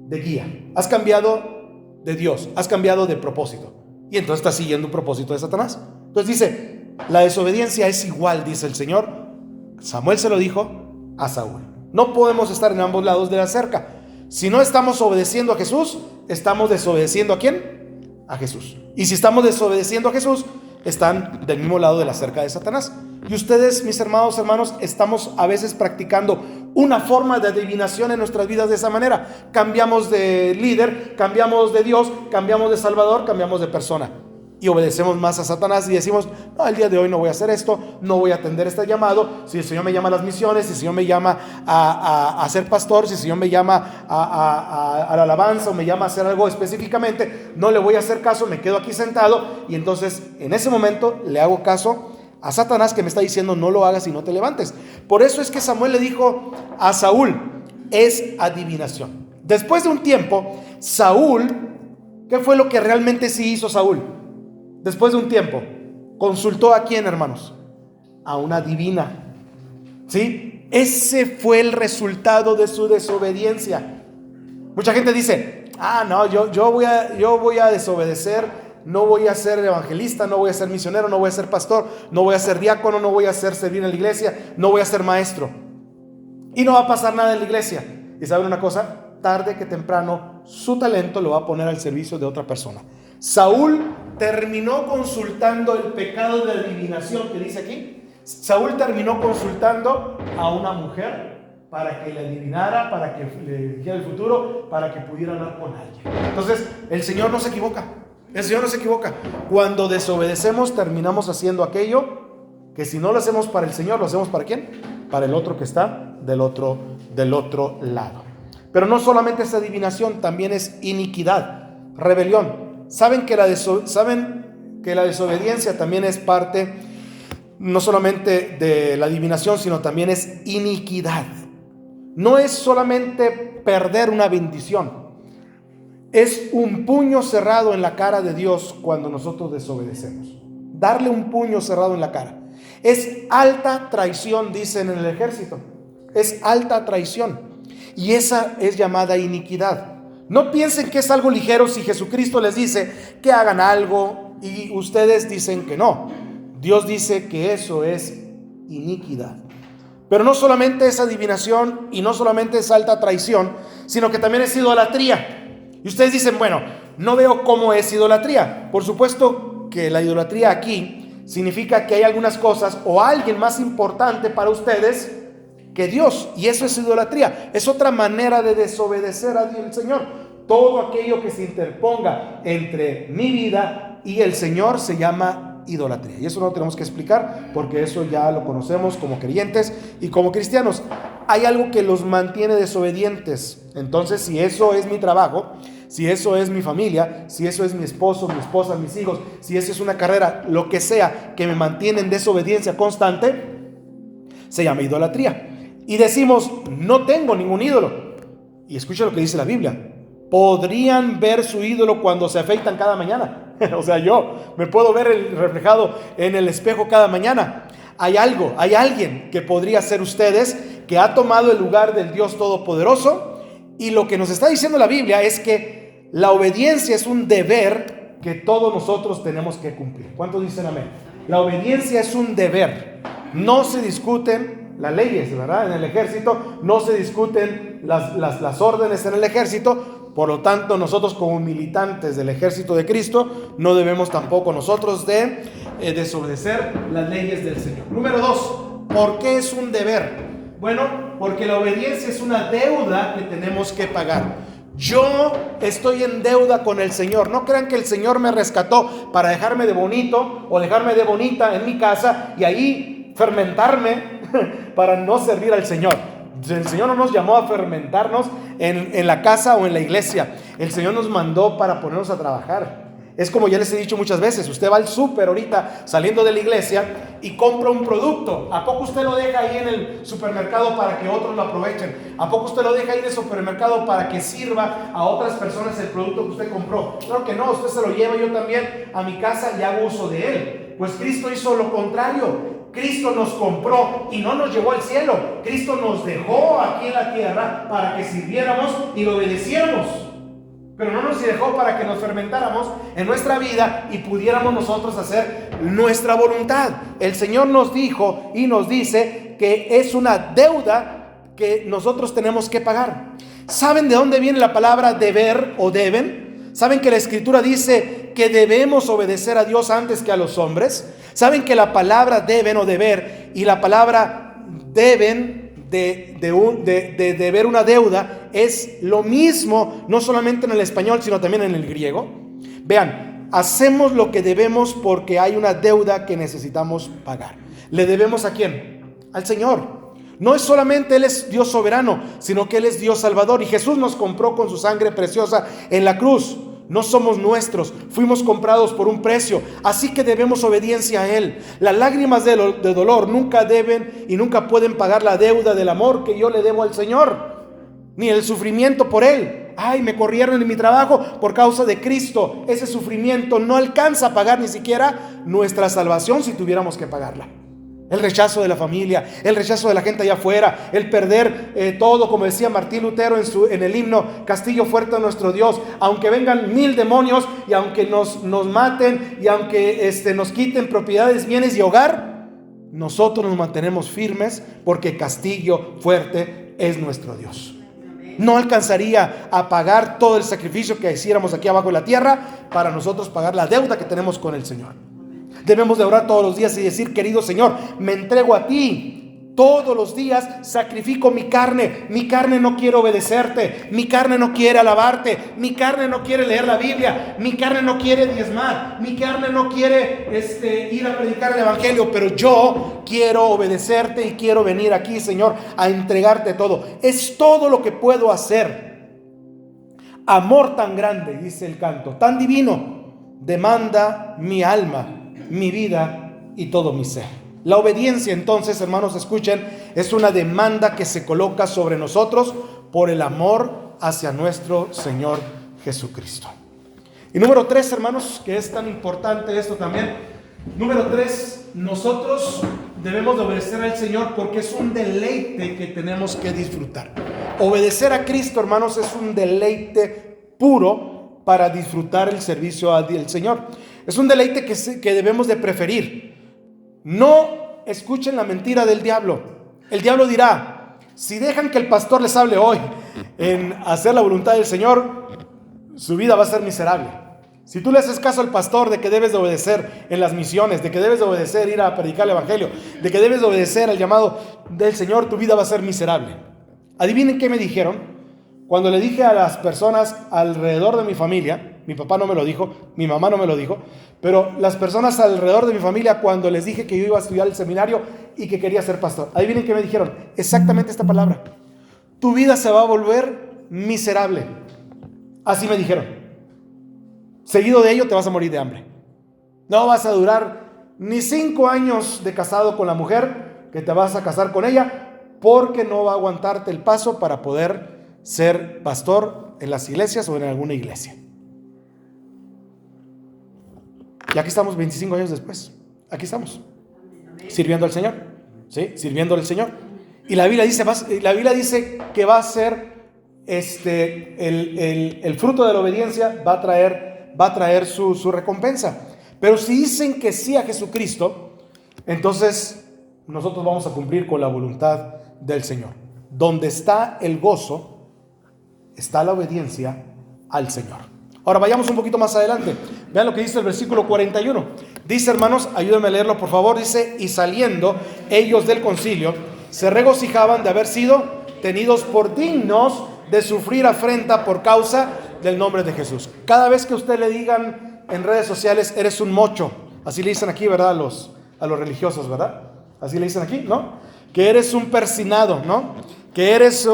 de guía, has cambiado de Dios, has cambiado de propósito. Y entonces estás siguiendo un propósito de Satanás. Entonces dice, la desobediencia es igual, dice el Señor. Samuel se lo dijo a Saúl. No podemos estar en ambos lados de la cerca. Si no estamos obedeciendo a Jesús, estamos desobedeciendo ¿a quién? A Jesús. Y si estamos desobedeciendo a Jesús, están del mismo lado de la cerca de Satanás. Y ustedes, mis hermanos, estamos a veces practicando una forma de adivinación en nuestras vidas de esa manera. Cambiamos de líder, cambiamos de Dios, cambiamos de Salvador, cambiamos de persona. Y obedecemos más a Satanás y decimos, no, el día de hoy no voy a hacer esto, no voy a atender este llamado. Si el Señor me llama a las misiones, si el Señor me llama a ser pastor, si el Señor me llama a la alabanza o me llama a hacer algo específicamente, no le voy a hacer caso, me quedo aquí sentado. Y entonces en ese momento le hago caso a Satanás, que me está diciendo no lo hagas y no te levantes. Por eso es que Samuel le dijo a Saúl, es adivinación. Después de un tiempo, Saúl, ¿qué fue lo que realmente sí hizo Saúl? Después de un tiempo, consultó a quién, hermanos, a una divina. ¿Sí? Ese fue el resultado de su desobediencia. Mucha gente dice, no, yo voy a desobedecer, no voy a ser evangelista, no voy a ser misionero, no voy a ser pastor, no voy a ser diácono, no voy a servir en la iglesia, no voy a ser maestro. Y no va a pasar nada en la iglesia. Y ¿saben una cosa? Tarde que temprano, su talento lo va a poner al servicio de otra persona. Saúl terminó consultando el pecado de adivinación que dice aquí. Saúl terminó consultando a una mujer para que le adivinara, para que le dijera el futuro, para que pudiera hablar con alguien. Entonces, el Señor no se equivoca. El Señor no se equivoca. Cuando desobedecemos, terminamos haciendo aquello que si no lo hacemos para el Señor, ¿lo hacemos para quién? Para el otro que está del otro lado. Pero no solamente es adivinación, también es iniquidad, rebelión. ¿Saben que la desobediencia también es parte no solamente de la adivinación, sino también es iniquidad? No es solamente perder una bendición, es un puño cerrado en la cara de Dios cuando nosotros desobedecemos. Darle un puño cerrado en la cara. Es alta traición, dicen en el ejército. Es alta traición. Y esa es llamada iniquidad. No piensen que es algo ligero si Jesucristo les dice que hagan algo y ustedes dicen que no. Dios dice que eso es iniquidad. Pero no solamente es adivinación y no solamente es alta traición, sino que también es idolatría. Y ustedes dicen, bueno, no veo cómo es idolatría. Por supuesto que la idolatría aquí significa que hay algunas cosas o alguien más importante para ustedes que Dios, y eso es idolatría. Es otra manera de desobedecer al Señor. Todo aquello que se interponga entre mi vida y el Señor se llama idolatría. Y eso no lo tenemos que explicar porque eso ya lo conocemos como creyentes y como cristianos. Hay algo que los mantiene desobedientes. Entonces, si eso es mi trabajo, si eso es mi familia, si eso es mi esposo, mi esposa, mis hijos, si eso es una carrera, lo que sea que me mantiene en desobediencia constante, se llama idolatría. Y decimos, no tengo ningún ídolo. Y escucha lo que dice la Biblia. Podrían ver su ídolo cuando se afeitan cada mañana. O sea, yo me puedo ver reflejado en el espejo cada mañana. Hay alguien que podría ser ustedes, que ha tomado el lugar del Dios Todopoderoso. Y lo que nos está diciendo la Biblia es que la obediencia es un deber que todos nosotros tenemos que cumplir. ¿Cuántos dicen amén? La obediencia es un deber. No se discuten las leyes, ¿verdad? En el ejército no se discuten las órdenes en el ejército. Por lo tanto, nosotros como militantes del ejército de Cristo no debemos tampoco nosotros de desobedecer las leyes del Señor. Número 2, ¿por qué es un deber? Bueno, porque la obediencia es una deuda que tenemos que pagar. Yo estoy en deuda con el Señor. No crean que el Señor me rescató para dejarme de bonito o dejarme de bonita en mi casa y ahí fermentarme para no servir al Señor. El Señor no nos llamó a fermentarnos en la casa o en la iglesia. El Señor nos mandó para ponernos a trabajar. Es como ya les he dicho muchas veces, usted va al súper ahorita saliendo de la iglesia y compra un producto. ¿A poco usted lo deja ahí en el supermercado para que otros lo aprovechen? ¿A poco usted lo deja ahí en el supermercado para que sirva a otras personas el producto que usted compró? Claro que no, usted se lo lleva yo también a mi casa y hago uso de él. Pues Cristo hizo lo contrario. Cristo nos compró y no nos llevó al cielo. Cristo nos dejó aquí en la tierra para que sirviéramos y lo obedeciéramos. Pero no nos dejó para que nos fermentáramos en nuestra vida y pudiéramos nosotros hacer nuestra voluntad. El Señor nos dijo y nos dice que es una deuda que nosotros tenemos que pagar. ¿Saben de dónde viene la palabra deber o deben? ¿Saben que la Escritura dice que debemos obedecer a Dios antes que a los hombres? ¿Saben que la palabra deben o deber y la palabra deben de deber una deuda es lo mismo, no solamente en el español, sino también en el griego? Vean, hacemos lo que debemos porque hay una deuda que necesitamos pagar. ¿Le debemos a quién? Al Señor. No es solamente Él es Dios soberano, sino que Él es Dios salvador. Y Jesús nos compró con su sangre preciosa en la cruz. No somos nuestros, fuimos comprados por un precio, así que debemos obediencia a Él. Las lágrimas de dolor nunca deben y nunca pueden pagar la deuda del amor que yo le debo al Señor, ni el sufrimiento por Él. Ay, me corrieron en mi trabajo por causa de Cristo. Ese sufrimiento no alcanza a pagar ni siquiera nuestra salvación si tuviéramos que pagarla. El rechazo de la familia, el rechazo de la gente allá afuera, el perder todo, como decía Martín Lutero en el himno, castillo fuerte a nuestro Dios. Aunque vengan 1000 demonios y aunque nos maten y aunque nos quiten propiedades, bienes y hogar, nosotros nos mantenemos firmes porque castillo fuerte es nuestro Dios. No alcanzaría a pagar todo el sacrificio que hiciéramos aquí abajo en la tierra para nosotros pagar la deuda que tenemos con el Señor. Debemos de orar todos los días y decir: querido Señor, me entrego a ti. Todos los días sacrifico mi carne. Mi carne no quiere obedecerte. Mi carne no quiere alabarte. Mi carne no quiere leer la Biblia. Mi carne no quiere diezmar. Mi carne no quiere ir a predicar el evangelio. Pero yo quiero obedecerte y quiero venir aquí, Señor, a entregarte todo. Es todo lo que puedo hacer. Amor tan grande, dice el canto, tan divino, demanda mi alma, mi vida y todo mi ser. La obediencia, entonces, hermanos, escuchen, es una demanda que se coloca sobre nosotros por el amor hacia nuestro Señor Jesucristo. Y número 3, hermanos, que es tan importante esto también. Número 3, nosotros debemos de obedecer al Señor porque es un deleite que tenemos que disfrutar. Obedecer a Cristo, hermanos, es un deleite puro para disfrutar el servicio al Señor. Es un deleite que debemos de preferir. No escuchen la mentira del diablo. El diablo dirá: si dejan que el pastor les hable hoy en hacer la voluntad del Señor, su vida va a ser miserable. Si tú le haces caso al pastor de que debes de obedecer en las misiones, de que debes de obedecer ir a predicar el evangelio, de que debes de obedecer al llamado del Señor, tu vida va a ser miserable. Adivinen qué me dijeron cuando le dije a las personas alrededor de mi familia. Mi papá no me lo dijo, mi mamá no me lo dijo, pero las personas alrededor de mi familia, cuando les dije que yo iba a estudiar el seminario y que quería ser pastor, adivinen qué me dijeron, exactamente esta palabra: tu vida se va a volver miserable. Así me dijeron. Seguido de ello te vas a morir de hambre. No vas a durar ni 5 años de casado con la mujer que te vas a casar con ella, porque no va a aguantarte el paso para poder ser pastor en las iglesias o en alguna iglesia. Y aquí estamos 25 años después. Aquí estamos, sirviendo al Señor, ¿sí? Sirviendo al Señor. Y la Biblia dice que va a ser el fruto de la obediencia va a traer su recompensa. Pero si dicen que sí a Jesucristo, entonces nosotros vamos a cumplir con la voluntad del Señor. Donde está el gozo, está la obediencia al Señor. Ahora vayamos un poquito más adelante. Vean lo que dice el versículo 41. Dice, hermanos, ayúdenme a leerlo por favor. Dice: y saliendo ellos del concilio, se regocijaban de haber sido tenidos por dignos de sufrir afrenta por causa del nombre de Jesús. Cada vez que usted le digan en redes sociales: eres un mocho, así le dicen aquí, ¿verdad? A los religiosos, ¿verdad? Así le dicen aquí, ¿no? que eres un persinado, ¿no? Que eres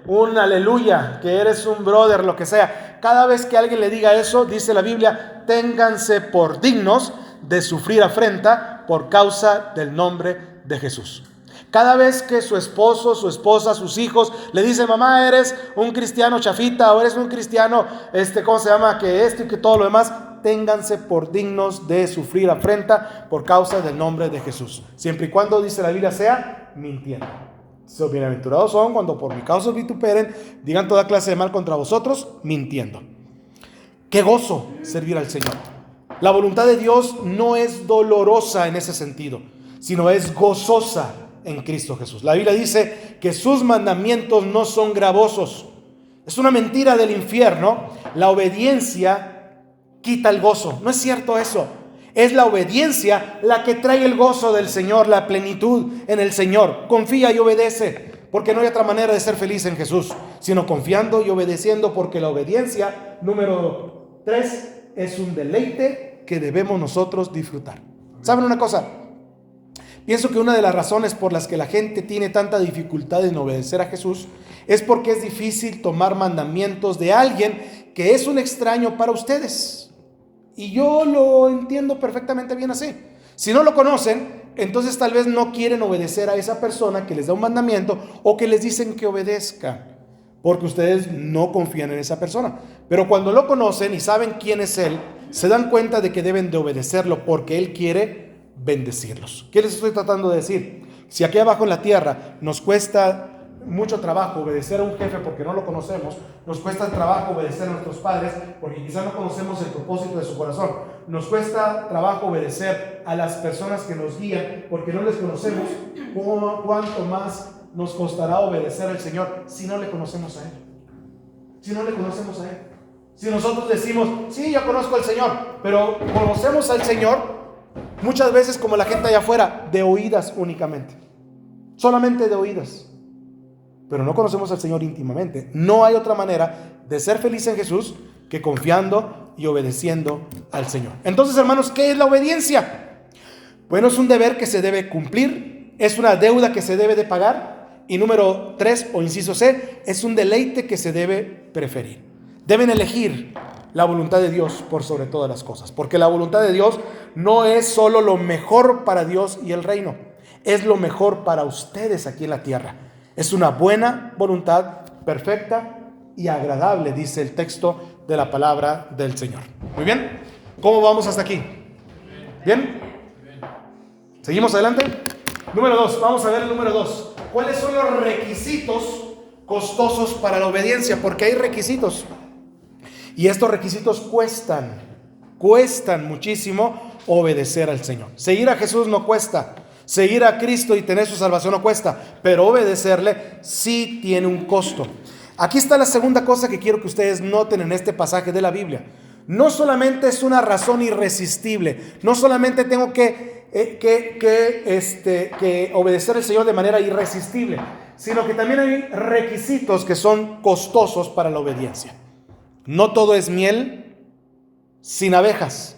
un aleluya, que eres un brother, lo que sea. Cada vez que alguien le diga eso, dice la Biblia, ténganse por dignos de sufrir afrenta por causa del nombre de Jesús. Cada vez que su esposo, su esposa, sus hijos le dicen, mamá, eres un cristiano chafita, o eres un cristiano, ¿cómo se llama? Que esto y que todo lo demás, ténganse por dignos de sufrir afrenta por causa del nombre de Jesús. Siempre y cuando, dice la Biblia, sea mintiendo. Bienaventurados son cuando por mi causa os vituperen, digan toda clase de mal contra vosotros, mintiendo. Qué gozo servir al Señor. La voluntad de Dios no es dolorosa en ese sentido, sino es gozosa en Cristo Jesús. La Biblia dice que sus mandamientos no son gravosos. Es una mentira del infierno. La obediencia quita el gozo. No es cierto eso. Es la obediencia la que trae el gozo del Señor, la plenitud en el Señor. Confía y obedece, porque no hay otra manera de ser feliz en Jesús, sino confiando y obedeciendo, porque la obediencia, número 3, es un deleite que debemos nosotros disfrutar. ¿Saben una cosa? Pienso que una de las razones por las que la gente tiene tanta dificultad en obedecer a Jesús es porque es difícil tomar mandamientos de alguien que es un extraño para ustedes. Y yo lo entiendo perfectamente bien así. Si no lo conocen, entonces tal vez no quieren obedecer a esa persona que les da un mandamiento o que les dicen que obedezcan, porque ustedes no confían en esa persona. Pero cuando lo conocen y saben quién es Él, se dan cuenta de que deben de obedecerlo porque Él quiere bendecirlos. ¿Qué les estoy tratando de decir? Si aquí abajo en la tierra nos cuesta mucho trabajo obedecer a un jefe porque no lo conocemos, nos cuesta trabajo obedecer a nuestros padres porque quizás no conocemos el propósito de su corazón, nos cuesta trabajo obedecer a las personas que nos guían porque no les conocemos, ¿cuánto más nos costará obedecer al Señor si no le conocemos a Él? Si no le conocemos a Él. Si nosotros decimos, sí, yo conozco al Señor, pero conocemos al Señor muchas veces como la gente allá afuera, de oídas únicamente, solamente de oídas. Pero no conocemos al Señor íntimamente. No hay otra manera de ser feliz en Jesús que confiando y obedeciendo al Señor. Entonces, hermanos, ¿qué es la obediencia? Bueno, es un deber que se debe cumplir, es una deuda que se debe de pagar, y número 3, o inciso C, es un deleite que se debe preferir. Deben elegir la voluntad de Dios por sobre todas las cosas, porque la voluntad de Dios no es solo lo mejor para Dios y el reino, es lo mejor para ustedes aquí en la tierra. Es una buena voluntad, perfecta y agradable, dice el texto de la palabra del Señor. Muy bien, ¿cómo vamos hasta aquí? ¿Bien? ¿Seguimos adelante? Número 2, vamos a ver el número 2. ¿Cuáles son los requisitos costosos para la obediencia? Porque hay requisitos. Y estos requisitos cuestan muchísimo obedecer al Señor. Seguir a Jesús no cuesta. Seguir a Cristo y tener su salvación no cuesta, pero obedecerle sí tiene un costo. Aquí está la segunda cosa que quiero que ustedes noten en este pasaje de la Biblia. No solamente es una razón irresistible, no solamente tengo que obedecer al Señor de manera irresistible, sino que también hay requisitos que son costosos para la obediencia. No todo es miel sin abejas.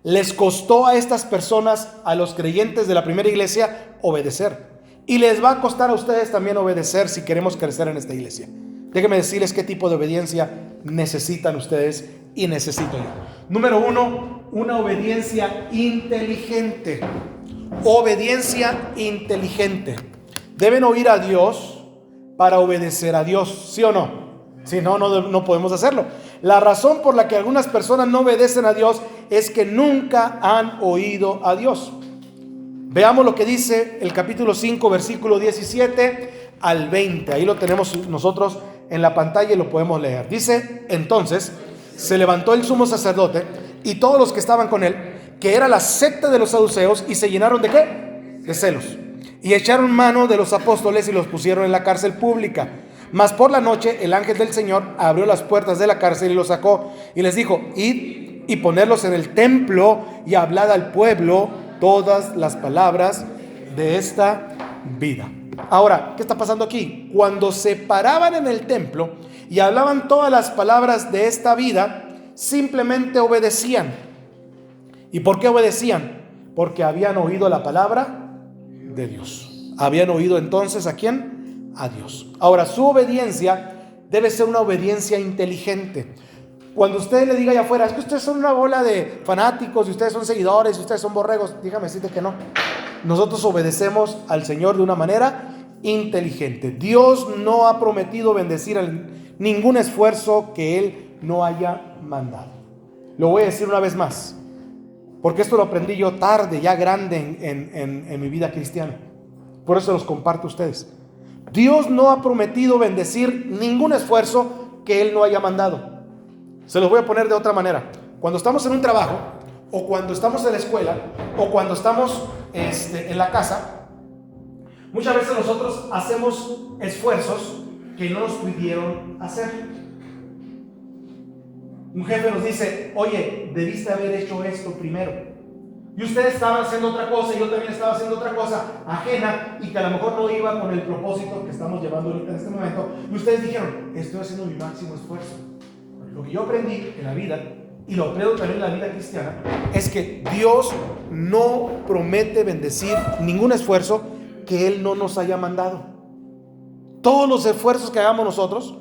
Les costó a estas personas, a los creyentes de la primera iglesia, obedecer. Y les va a costar a ustedes también obedecer si queremos crecer en esta iglesia. Déjenme decirles qué tipo de obediencia necesitan ustedes y necesito yo. Número 1, una obediencia inteligente. Obediencia inteligente. Deben oír a Dios para obedecer a Dios, ¿sí o no? Si no, no podemos hacerlo. La razón por la que algunas personas no obedecen a Dios es que nunca han oído a Dios. Veamos lo que dice el capítulo 5, versículo 17 al 20. Ahí lo tenemos nosotros en la pantalla y lo podemos leer. Dice, entonces se levantó el sumo sacerdote y todos los que estaban con él, que era la secta de los saduceos, y se llenaron ¿de qué? De celos. Y echaron mano de los apóstoles y los pusieron en la cárcel pública. Mas por la noche el ángel del Señor abrió las puertas de la cárcel y los sacó y les dijo, id y ponerlos en el templo y hablad al pueblo todas las palabras de esta vida. Ahora, ¿qué está pasando aquí? Cuando se paraban en el templo y hablaban todas las palabras de esta vida, simplemente obedecían. ¿Y por qué obedecían? Porque habían oído la palabra de Dios. Habían oído entonces ¿a quién? A Dios. Ahora, su obediencia debe ser una obediencia inteligente. Cuando usted le diga allá afuera, es que ustedes son una bola de fanáticos, y ustedes son seguidores, y ustedes son borregos, dígame decirte que no. Nosotros obedecemos al Señor de una manera inteligente. Dios no ha prometido bendecir ningún esfuerzo que Él no haya mandado. Lo voy a decir una vez más, porque esto lo aprendí yo tarde, ya grande en mi vida cristiana. Por eso los comparto a ustedes. Dios no ha prometido bendecir ningún esfuerzo que Él no haya mandado. Se los voy a poner de otra manera. Cuando estamos en un trabajo, o cuando estamos en la escuela, o cuando estamos en la casa, muchas veces nosotros hacemos esfuerzos que no nos pidieron hacer. Un jefe nos dice, oye, debiste haber hecho esto primero. Y ustedes estaban haciendo otra cosa, y yo también estaba haciendo otra cosa ajena, y que a lo mejor no iba con el propósito que estamos llevando ahorita en este momento. Y ustedes dijeron, estoy haciendo mi máximo esfuerzo. Lo que yo aprendí en la vida, y lo aprendo también en la vida cristiana, es que Dios no promete bendecir ningún esfuerzo que Él no nos haya mandado. Todos los esfuerzos que hagamos nosotros,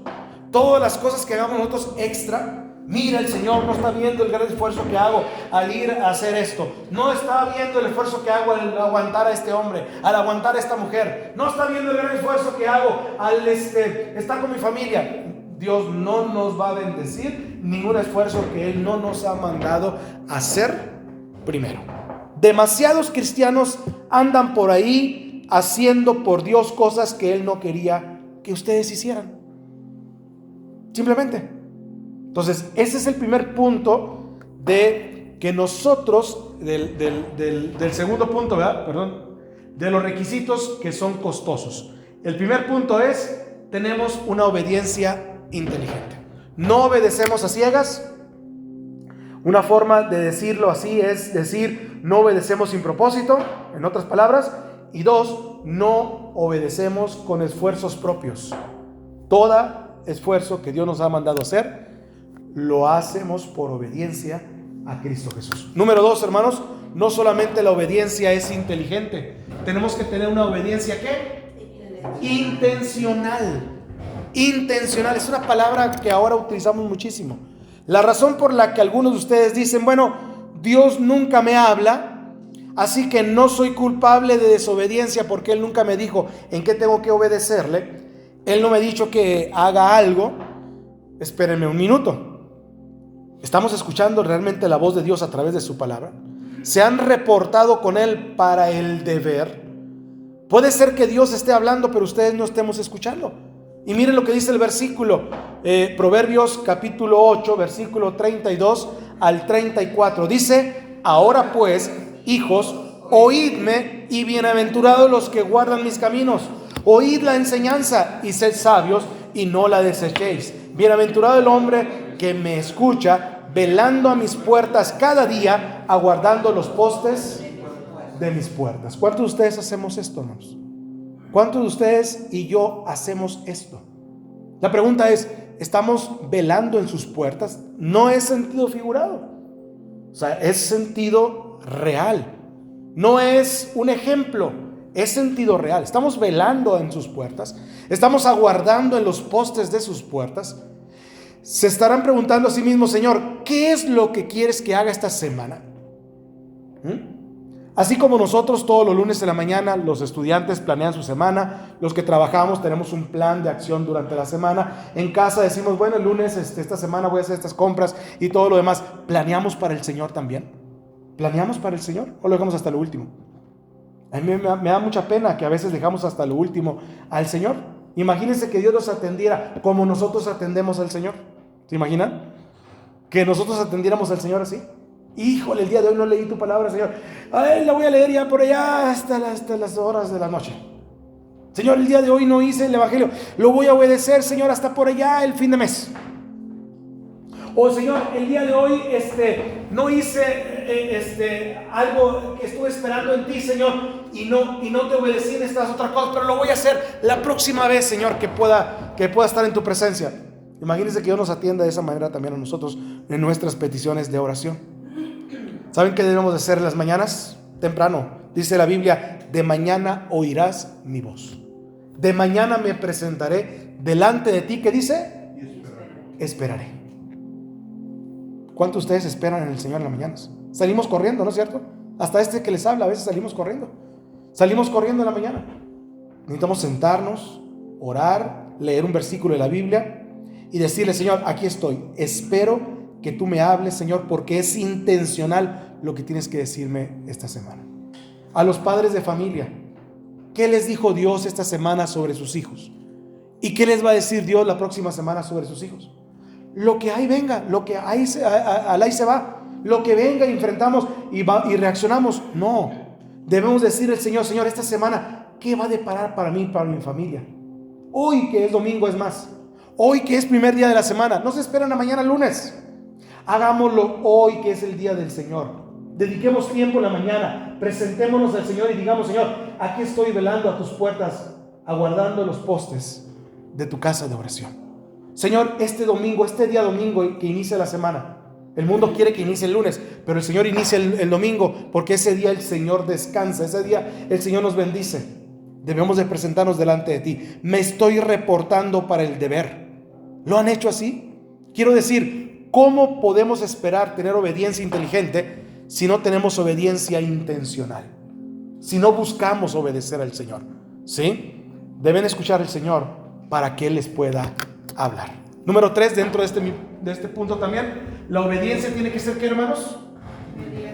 todas las cosas que hagamos nosotros extra, mira, el Señor no está viendo el gran esfuerzo que hago al ir a hacer esto. No está viendo el esfuerzo que hago al aguantar a este hombre, al aguantar a esta mujer. No está viendo el gran esfuerzo que hago al estar con mi familia. Dios no nos va a bendecir ningún esfuerzo que Él no nos ha mandado hacer primero. Demasiados cristianos andan por ahí haciendo por Dios cosas que Él no quería que ustedes hicieran. Simplemente. Entonces, ese es el primer punto de que nosotros, del segundo punto, ¿verdad? Perdón, de los requisitos que son costosos. El primer punto es, tenemos una obediencia inteligente. No obedecemos a ciegas. Una forma de decirlo así es decir, no obedecemos sin propósito, en otras palabras. Y dos, no obedecemos con esfuerzos propios. Todo esfuerzo que Dios nos ha mandado hacer, lo hacemos por obediencia a Cristo Jesús. Número dos, hermanos, no solamente la obediencia es inteligente, tenemos que tener una obediencia ¿qué? Intencional. Intencional, es una palabra que ahora utilizamos muchísimo. La razón por la que algunos de ustedes dicen, bueno, Dios nunca me habla, así que no soy culpable de desobediencia porque Él nunca me dijo en qué tengo que obedecerle. Él no me ha dicho que haga algo. Espérenme un minuto. ¿Estamos escuchando realmente la voz de Dios a través de su palabra? ¿Se han reportado con Él para el deber? Puede ser que Dios esté hablando, pero ustedes no estemos escuchando. Y miren lo que dice el versículo, Proverbios capítulo 8, versículo 32 al 34. Dice, ahora pues, hijos, oídme, y bienaventurados los que guardan mis caminos. Oíd la enseñanza y sed sabios, y no la desechéis. Bienaventurado el hombre que me escucha, velando a mis puertas cada día, aguardando los postes de mis puertas. ¿Cuántos de ustedes hacemos esto, hermanos? ¿Cuántos de ustedes y yo hacemos esto? La pregunta es, ¿estamos velando en sus puertas? No es sentido figurado, o sea, es sentido real. No es un ejemplo, es sentido real. Estamos velando en sus puertas, estamos aguardando en los postes de sus puertas. Se estarán preguntando a sí mismos, Señor, ¿qué es lo que quieres que haga esta semana? Así como nosotros todos los lunes de la mañana, los estudiantes planean su semana, los que trabajamos tenemos un plan de acción durante la semana. En casa decimos, bueno, el lunes, esta semana voy a hacer estas compras y todo lo demás. ¿Planeamos para el Señor también? ¿Planeamos para el Señor o lo dejamos hasta lo último? A mí me da mucha pena que a veces dejamos hasta lo último al Señor. Imagínense que Dios nos atendiera como nosotros atendemos al Señor. ¿Se imaginan? Que nosotros atendiéramos al Señor así. Híjole, el día de hoy no leí tu palabra, Señor. Ay, la voy a leer ya por allá hasta las horas de la noche. Señor, el día de hoy no hice el evangelio. Lo voy a obedecer, Señor, hasta por allá el fin de mes. O Señor, el día de hoy no hice algo que estuve esperando en ti, Señor, y no te obedecí en estas otras cosas, pero lo voy a hacer la próxima vez, Señor, que pueda estar en tu presencia. Imagínense que Dios nos atienda de esa manera también a nosotros en nuestras peticiones de oración. ¿Saben qué debemos de hacer en las mañanas? temprano. Dice la Biblia, de mañana oirás mi voz. De mañana me presentaré delante de ti. ¿Qué dice? Esperaré. ¿Cuántos de ustedes esperan en el Señor en las mañanas? Salimos corriendo, ¿no es cierto? Hasta este que les habla, a veces salimos corriendo. Salimos corriendo en la mañana. Necesitamos sentarnos, orar, leer un versículo de la Biblia y decirle: Señor, aquí estoy. Espero que tú me hables, Señor, porque es intencional lo que tienes que decirme esta semana. A los padres de familia, ¿qué les dijo Dios esta semana sobre sus hijos? ¿Y qué les va a decir Dios la próxima semana sobre sus hijos? Lo que ahí venga, lo que ahí se va, lo que venga y enfrentamos y reaccionamos. No, debemos decirle al Señor: Señor, esta semana, ¿qué va a deparar para mí y para mi familia? Hoy que es domingo, es más, hoy que es primer día de la semana, no se esperen a mañana lunes. Hagámoslo hoy que es el día del Señor. Dediquemos tiempo en la mañana, presentémonos al Señor y digamos: Señor, aquí estoy velando a tus puertas, aguardando los postes de tu casa de oración. Señor, este domingo, este día domingo que inicia la semana, el mundo quiere que inicie el lunes, pero el Señor inicia el domingo, porque ese día el Señor descansa, ese día el Señor nos bendice. Debemos de presentarnos delante de ti. Me estoy reportando para el deber. ¿Lo han hecho así? Quiero decir, ¿cómo podemos esperar tener obediencia inteligente si no tenemos obediencia intencional? Si no buscamos obedecer al Señor, ¿sí? Deben escuchar al Señor para que Él les pueda hablar. Número 3, dentro de este punto también, la obediencia tiene que ser, ¿qué, hermanos?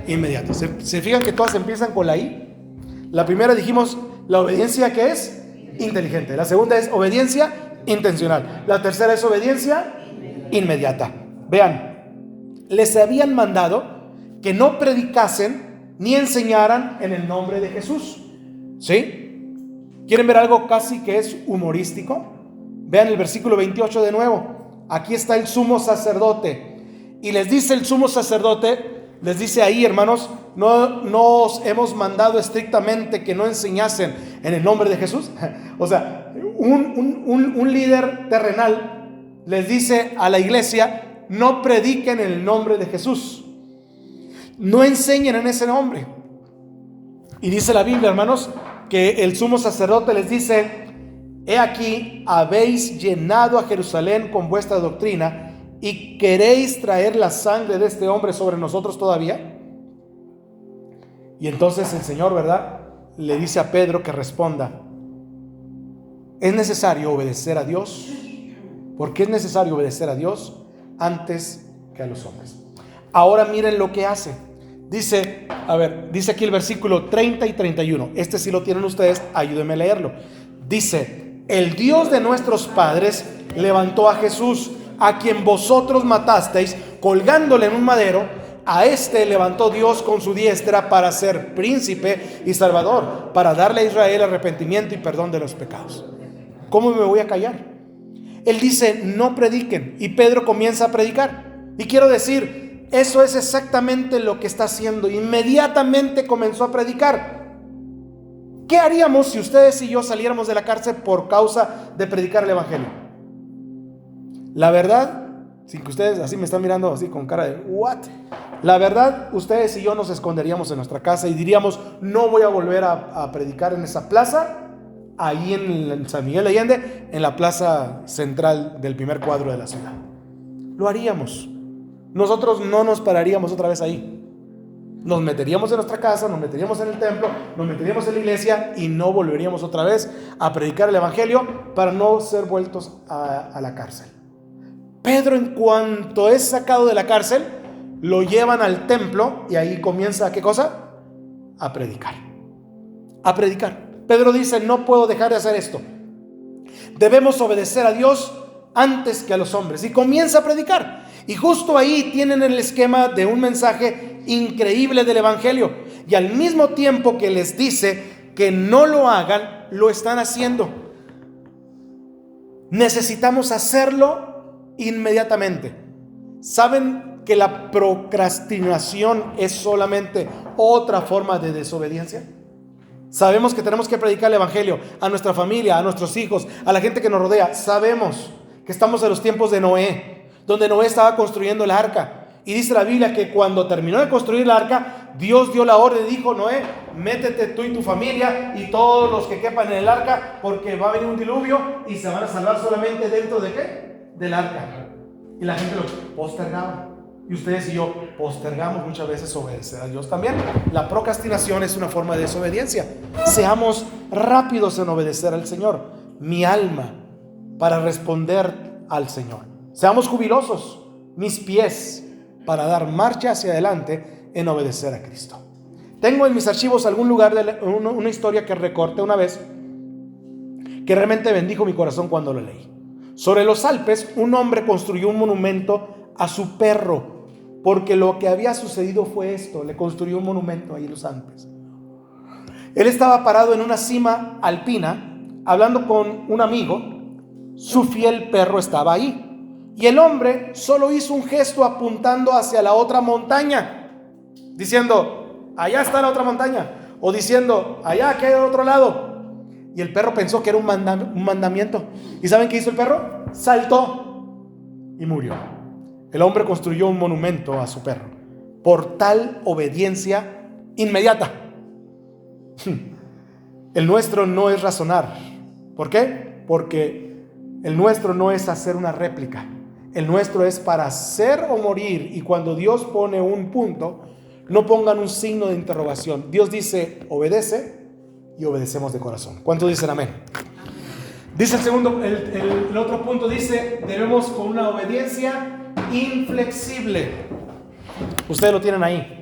Inmediata. ¿Se fijan que todas empiezan con la I? La primera dijimos, la obediencia, ¿qué es? Inteligente. La segunda es obediencia intencional. La tercera es obediencia inmediata. Vean, les habían mandado que no predicasen ni enseñaran en el nombre de Jesús. ¿Sí? ¿Quieren ver algo casi que es humorístico? Vean el versículo 28 de nuevo. Aquí está el sumo sacerdote. Y les dice el sumo sacerdote, les dice ahí, hermanos, no os hemos mandado estrictamente que no enseñasen en el nombre de Jesús. O sea, un líder terrenal les dice a la iglesia: no prediquen en el nombre de Jesús, no enseñen en ese nombre. Y dice la Biblia, hermanos, que el sumo sacerdote les dice: he aquí, habéis llenado a Jerusalén con vuestra doctrina y queréis traer la sangre de este hombre sobre nosotros todavía. Y entonces el Señor, ¿verdad?, le dice a Pedro que responda: es necesario obedecer a Dios, porque es necesario obedecer a Dios antes que a los hombres. Ahora miren lo que hace. Dice aquí el versículo 30 y 31. Este sí lo tienen ustedes, ayúdenme a leerlo. Dice: el Dios de nuestros padres levantó a Jesús, a quien vosotros matasteis colgándole en un madero. A este levantó Dios con su diestra para ser príncipe y salvador, para darle a Israel arrepentimiento y perdón de los pecados. ¿Cómo me voy a callar? Él dice: no prediquen, y Pedro comienza a predicar. Y quiero decir, eso es exactamente lo que está haciendo. Inmediatamente comenzó a predicar. ¿Qué haríamos si ustedes y yo saliéramos de la cárcel por causa de predicar el evangelio? La verdad, sin que ustedes así me están mirando así con cara de ¿what? La verdad, ustedes y yo nos esconderíamos en nuestra casa y diríamos: no voy a volver a predicar en esa plaza, ahí en San Miguel de Allende, en la plaza central del primer cuadro de la ciudad. Lo haríamos. Nosotros no nos pararíamos otra vez ahí. Nos meteríamos en nuestra casa, nos meteríamos en el templo, nos meteríamos en la iglesia y no volveríamos otra vez a predicar el evangelio para no ser vueltos a la cárcel. Pedro, en cuanto es sacado de la cárcel, lo llevan al templo y ahí comienza, ¿qué cosa? A predicar. A predicar. Pedro dice: no puedo dejar de hacer esto. Debemos obedecer a Dios antes que a los hombres. Y comienza a predicar. Y justo ahí tienen el esquema de un mensaje increíble del evangelio. Y al mismo tiempo que les dice que no lo hagan, lo están haciendo. Necesitamos hacerlo inmediatamente. ¿Saben que la procrastinación es solamente otra forma de desobediencia? Sabemos que tenemos que predicar el evangelio a nuestra familia, a nuestros hijos, a la gente que nos rodea. Sabemos que estamos en los tiempos de Noé, donde Noé estaba construyendo el arca. Y dice la Biblia que cuando terminó de construir el arca, arca, Dios dio la orden y dijo: Noé, métete tú y tu familia y todos los que quepan en el arca, porque va a venir un diluvio y se van a salvar solamente dentro de ¿qué? Del arca. Y la gente lo postergaba. Y ustedes y yo postergamos muchas veces obedecer a Dios también. La procrastinación es una forma de desobediencia. Seamos rápidos en obedecer al Señor, mi alma, para responder al Señor. Seamos jubilosos, mis pies, para dar marcha hacia adelante en obedecer a Cristo. Tengo en mis archivos algún lugar de una historia que recorté una vez, que realmente bendijo mi corazón cuando lo leí. Sobre los Alpes, un hombre construyó un monumento a su perro, porque lo que había sucedido fue esto: le construyó un monumento ahí en los Alpes. Él estaba parado en una cima alpina, hablando con un amigo. Su fiel perro estaba ahí, y el hombre solo hizo un gesto apuntando hacia la otra montaña, diciendo: allá está la otra montaña, o diciendo: allá, que hay al otro lado. Y el perro pensó que era un mandamiento. ¿Y saben qué hizo el perro? Saltó y murió. El hombre construyó un monumento a su perro por tal obediencia inmediata. El nuestro no es razonar. ¿Por qué? Porque el nuestro no es hacer una réplica. El nuestro es para ser o morir. Y cuando Dios pone un punto, no pongan un signo de interrogación. Dios dice: obedece, y obedecemos de corazón. ¿Cuántos dicen amén? Dice el segundo, el otro punto dice: debemos con una obediencia inflexible. Ustedes lo tienen ahí.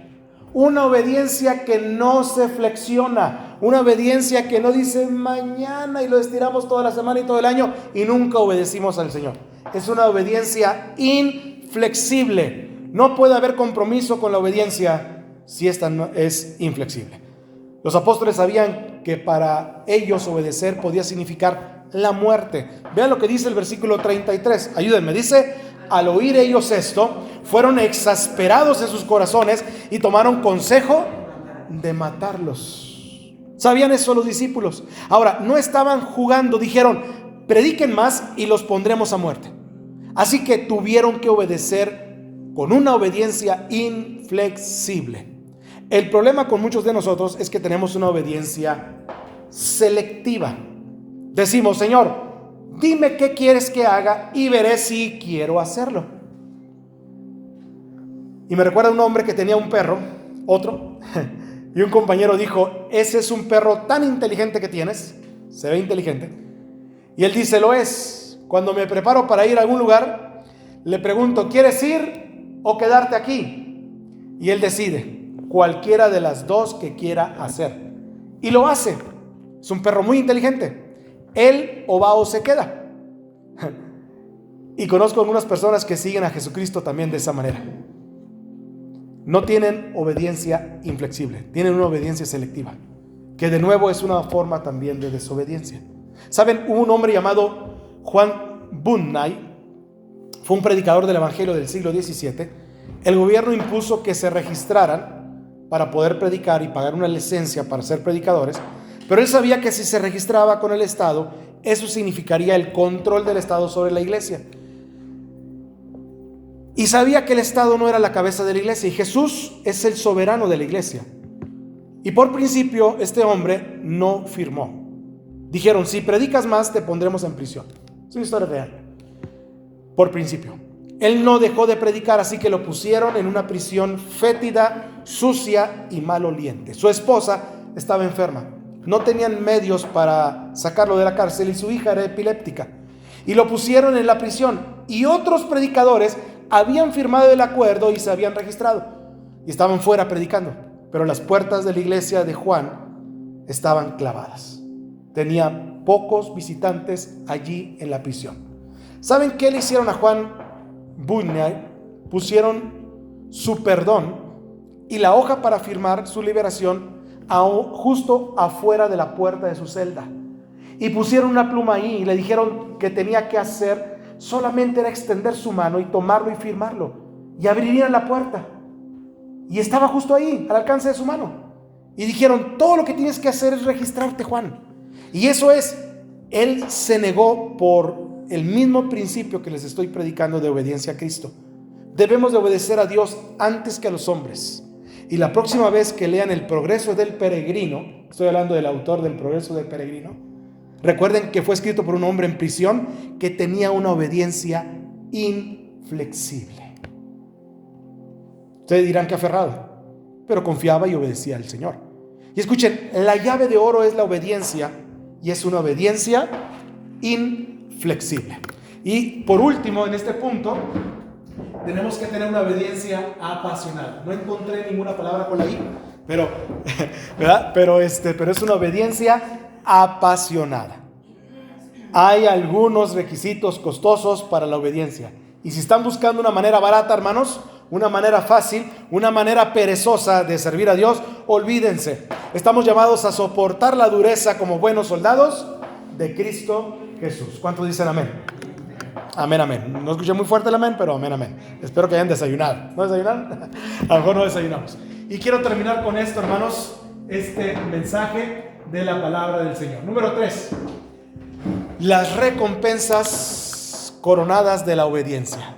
Una obediencia que no se flexiona. Una obediencia que no dice mañana y lo estiramos toda la semana y todo el año y nunca obedecimos al Señor. Es una obediencia inflexible. No puede haber compromiso con la obediencia si esta no es inflexible. Los apóstoles sabían que para ellos obedecer podía significar la muerte. Vean lo que dice el versículo 33. Ayúdenme. Dice: al oír ellos esto, fueron exasperados en sus corazones y tomaron consejo de matarlos. ¿Sabían eso los discípulos? Ahora, no estaban jugando. Dijeron: prediquen más y los pondremos a muerte. Así que tuvieron que obedecer con una obediencia inflexible. El problema con muchos de nosotros es que tenemos una obediencia selectiva. Decimos: Señor, dime qué quieres que haga y veré si quiero hacerlo. Y me recuerda a un hombre que tenía un perro, otro, y un compañero dijo: ese es un perro tan inteligente que tienes, se ve inteligente. Y él dice: lo es. Cuando me preparo para ir a algún lugar, le pregunto: ¿quieres ir o quedarte aquí? Y él decide cualquiera de las dos que quiera hacer, y lo hace. Es un perro muy inteligente. Él o va o se queda. Y conozco algunas personas que siguen a Jesucristo también de esa manera. No tienen obediencia inflexible, tienen una obediencia selectiva, que de nuevo es una forma también de desobediencia. ¿Saben? Hubo un hombre llamado Juan Bunyan. Fue un predicador del evangelio del siglo XVII. El gobierno impuso que se registraran para poder predicar y pagar una licencia para ser predicadores, pero él sabía que si se registraba con el Estado, eso significaría el control del Estado sobre la iglesia. Y sabía que el Estado no era la cabeza de la iglesia, y Jesús es el soberano de la iglesia. Y por principio, este hombre no firmó. Dijeron: si predicas más, te pondremos en prisión. Es una historia real. Por principio. Él no dejó de predicar, así que lo pusieron en una prisión fétida, sucia y maloliente. Su esposa estaba enferma. No tenían medios para sacarlo de la cárcel y su hija era epiléptica. Y lo pusieron en la prisión. Y otros predicadores habían firmado el acuerdo y se habían registrado. Y estaban fuera predicando. Pero las puertas de la iglesia de Juan estaban clavadas. Tenía pocos visitantes allí en la prisión. ¿Saben qué le hicieron a Juan Bunyan? Pusieron su perdón y la hoja para firmar su liberación justo afuera de la puerta de su celda. Y pusieron una pluma ahí y le dijeron que tenía que hacer solamente era extender su mano y tomarlo y firmarlo. Y abrirían la puerta. Y estaba justo ahí, al alcance de su mano. Y dijeron: todo lo que tienes que hacer es registrarte, Juan. Y eso es, él se negó por el mismo principio que les estoy predicando de obediencia a Cristo. Debemos de obedecer a Dios antes que a los hombres. Y la próxima vez que lean El progreso del peregrino, estoy hablando del autor del Progreso del peregrino, recuerden que fue escrito por un hombre en prisión que tenía una obediencia inflexible. Ustedes dirán que aferrado, pero confiaba y obedecía al Señor. Y escuchen, la llave de oro es la obediencia, y es una obediencia inflexible. Y por último, en este punto, tenemos que tener una obediencia apasionada. No encontré ninguna palabra con la I, pero, ¿verdad? Pero es una obediencia apasionada. Hay algunos requisitos costosos para la obediencia. Y si están buscando una manera barata, hermanos, una manera fácil, una manera perezosa de servir a Dios, olvídense. Estamos llamados a soportar la dureza como buenos soldados de Cristo Jesús. ¿Cuántos dicen amén? Amén, amén. No escuché muy fuerte el amén, pero amén, amén. Espero que hayan desayunado. ¿No desayunaron? A lo mejor no desayunamos. Y quiero terminar con esto, hermanos, este mensaje de la palabra del Señor. Número 3. Las recompensas coronadas de la obediencia.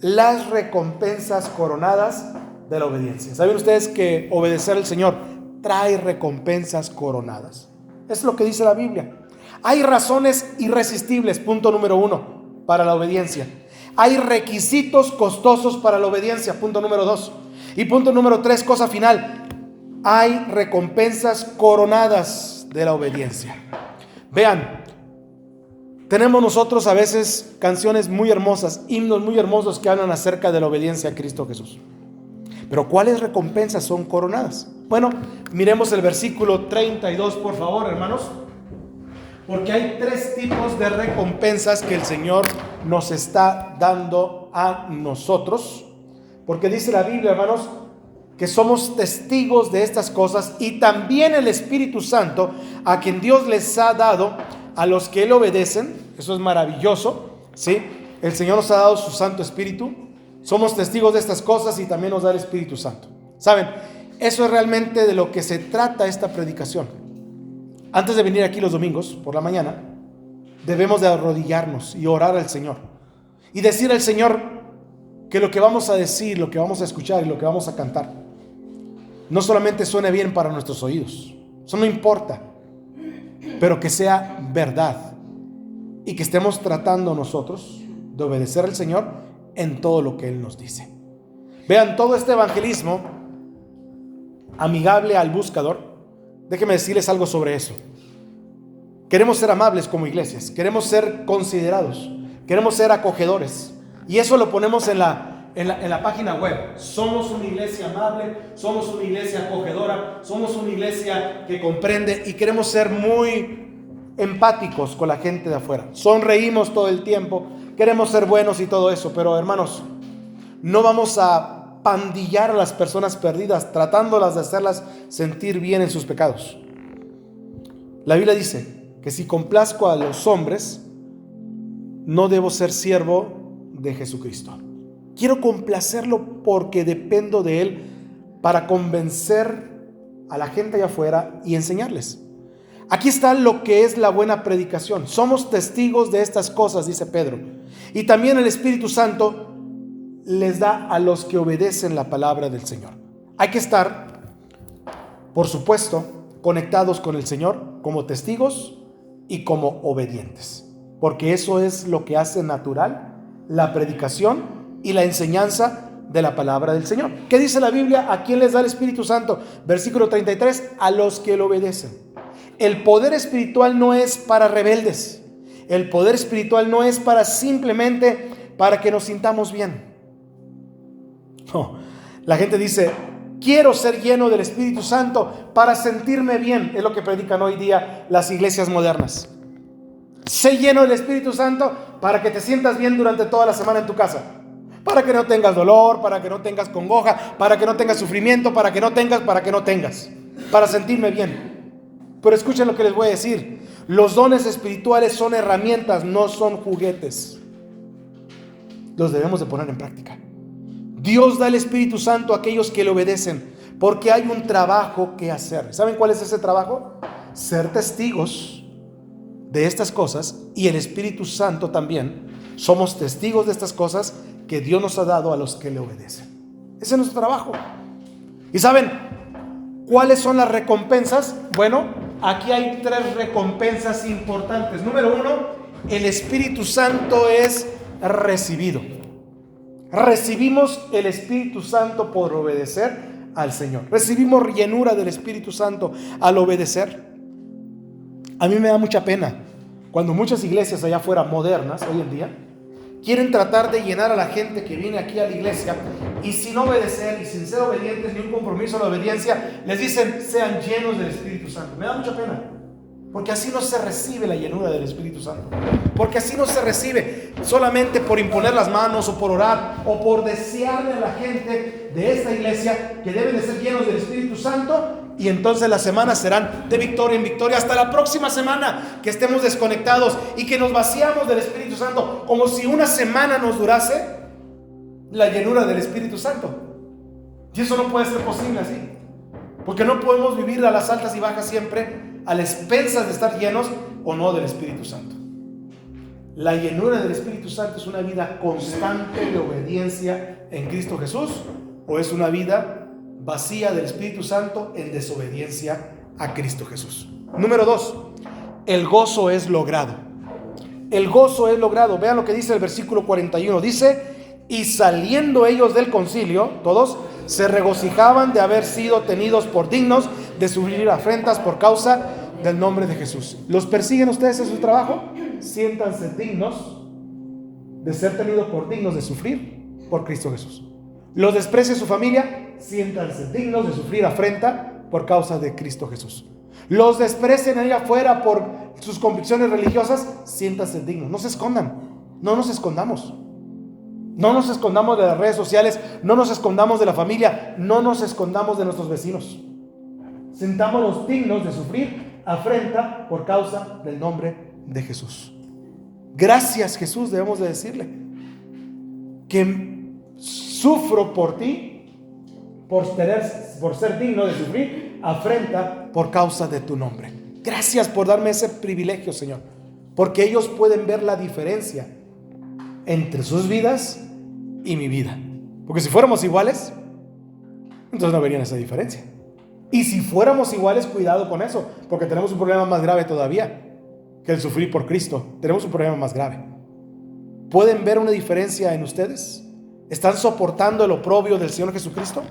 Las recompensas coronadas de la obediencia. ¿Saben ustedes que obedecer al Señor trae recompensas coronadas? Es lo que dice la Biblia. Hay razones irresistibles, punto número 1, para la obediencia. Hay requisitos costosos para la obediencia, punto número 2. Y punto número 3, cosa final, hay recompensas coronadas de la obediencia. Vean, tenemos nosotros a veces canciones muy hermosas, himnos muy hermosos que hablan acerca de la obediencia a Cristo Jesús. Pero ¿cuáles recompensas son coronadas? Bueno, miremos el versículo 32, por favor, hermanos. Porque hay 3 tipos de recompensas que el Señor nos está dando a nosotros. Porque dice la Biblia, hermanos, que somos testigos de estas cosas, y también el Espíritu Santo, a quien Dios les ha dado a los que Él obedecen. Eso es maravilloso, ¿sí? El Señor nos ha dado su Santo Espíritu. Somos testigos de estas cosas y también nos da el Espíritu Santo. ¿Saben? Eso es realmente de lo que se trata esta predicación. Antes de venir aquí los domingos por la mañana, debemos de arrodillarnos y orar al Señor y decir al Señor que lo que vamos a decir, lo que vamos a escuchar y lo que vamos a cantar no solamente suene bien para nuestros oídos, eso no importa, pero que sea verdad y que estemos tratando nosotros de obedecer al Señor en todo lo que Él nos dice. Vean, todo este evangelismo amigable al buscador, déjenme decirles algo sobre eso. Queremos ser amables como iglesias, queremos ser considerados, queremos ser acogedores, y eso lo ponemos en la página web. Somos una iglesia amable, somos una iglesia acogedora, somos una iglesia que comprende, y queremos ser muy empáticos con la gente de afuera. Sonreímos todo el tiempo, queremos ser buenos y todo eso, pero hermanos, no vamos a pandillar a las personas perdidas tratándolas de hacerlas sentir bien en sus pecados. La Biblia dice que si complazco a los hombres, no debo ser siervo de Jesucristo. Quiero complacerlo porque dependo de Él para convencer a la gente allá afuera y enseñarles. Aquí está lo que es la buena predicación. Somos testigos de estas cosas, dice Pedro. Y también el Espíritu Santo les da a los que obedecen la palabra del Señor. Hay que estar, por supuesto, conectados con el Señor como testigos y como obedientes, porque eso es lo que hace natural la predicación y la enseñanza de la palabra del Señor. ¿Qué dice la Biblia? ¿A quién les da el Espíritu Santo? Versículo 33, a los que lo obedecen. El poder espiritual no es para rebeldes. El poder espiritual no es para simplemente para que nos sintamos bien. No. La gente dice, quiero ser lleno del Espíritu Santo para sentirme bien. Es lo que predican hoy día las iglesias modernas. Sé lleno del Espíritu Santo para que te sientas bien durante toda la semana en tu casa, para que no tengas dolor, para que no tengas congoja, para que no tengas sufrimiento, para que no tengas, para sentirme bien. Pero escuchen lo que les voy a decir. Los dones espirituales son herramientas, no son juguetes. Los debemos de poner en práctica. Dios da el Espíritu Santo a aquellos que le obedecen, porque hay un trabajo que hacer. ¿Saben cuál es ese trabajo? Ser testigos de estas cosas, y el Espíritu Santo también somos testigos de estas cosas que Dios nos ha dado a los que le obedecen. Ese es nuestro trabajo. ¿Y saben cuáles son las recompensas? Bueno, aquí hay 3 recompensas importantes. Número 1, el Espíritu Santo es recibido. Recibimos el Espíritu Santo por obedecer al Señor. Recibimos llenura del Espíritu Santo al obedecer. A mí me da mucha pena cuando muchas iglesias allá afuera modernas hoy en día quieren tratar de llenar a la gente que viene aquí a la iglesia y sin obedecer y sin ser obedientes ni un compromiso a la obediencia, les dicen sean llenos del Espíritu Santo. Me da mucha pena, porque así no se recibe la llenura del Espíritu Santo, porque así no se recibe solamente por imponer las manos o por orar o por desearle a la gente de esta iglesia que deben de ser llenos del Espíritu Santo. Y entonces las semanas serán de victoria en victoria hasta la próxima semana que estemos desconectados y que nos vaciamos del Espíritu Santo, como si una semana nos durase la llenura del Espíritu Santo. Y eso no puede ser posible así, porque no podemos vivir a las altas y bajas siempre a las expensas de estar llenos o no del Espíritu Santo. La llenura del Espíritu Santo es una vida constante de obediencia en Cristo Jesús, o es una vida vacía del Espíritu Santo en desobediencia a Cristo Jesús. Número 2, el gozo es logrado. El gozo es logrado. Vean lo que dice el versículo 41. Dice: y saliendo ellos del concilio, todos se regocijaban de haber sido tenidos por dignos de sufrir afrentas por causa del nombre de Jesús. ¿Los persiguen ustedes en su trabajo? Siéntanse dignos de ser tenidos por dignos de sufrir por Cristo Jesús. ¿Los desprecia su familia? Siéntanse dignos de sufrir afrenta por causa de Cristo Jesús. ¿Los desprecian allá afuera por sus convicciones religiosas? Siéntanse dignos. No se escondan. No nos escondamos. No nos escondamos de las redes sociales. No nos escondamos de la familia. No nos escondamos de nuestros vecinos. Sintámonos dignos de sufrir afrenta por causa del nombre de Jesús. Gracias, Jesús, debemos de decirle que sufro por ti, por ser digno de sufrir afrenta por causa de tu nombre. Gracias por darme ese privilegio, Señor, porque ellos pueden ver la diferencia entre sus vidas y mi vida. Porque si fuéramos iguales, entonces no verían esa diferencia. Y si fuéramos iguales, cuidado con eso, porque tenemos un problema más grave todavía que el sufrir por Cristo. Tenemos un problema más grave. ¿Pueden ver una diferencia en ustedes? ¿Están soportando el oprobio del Señor Jesucristo?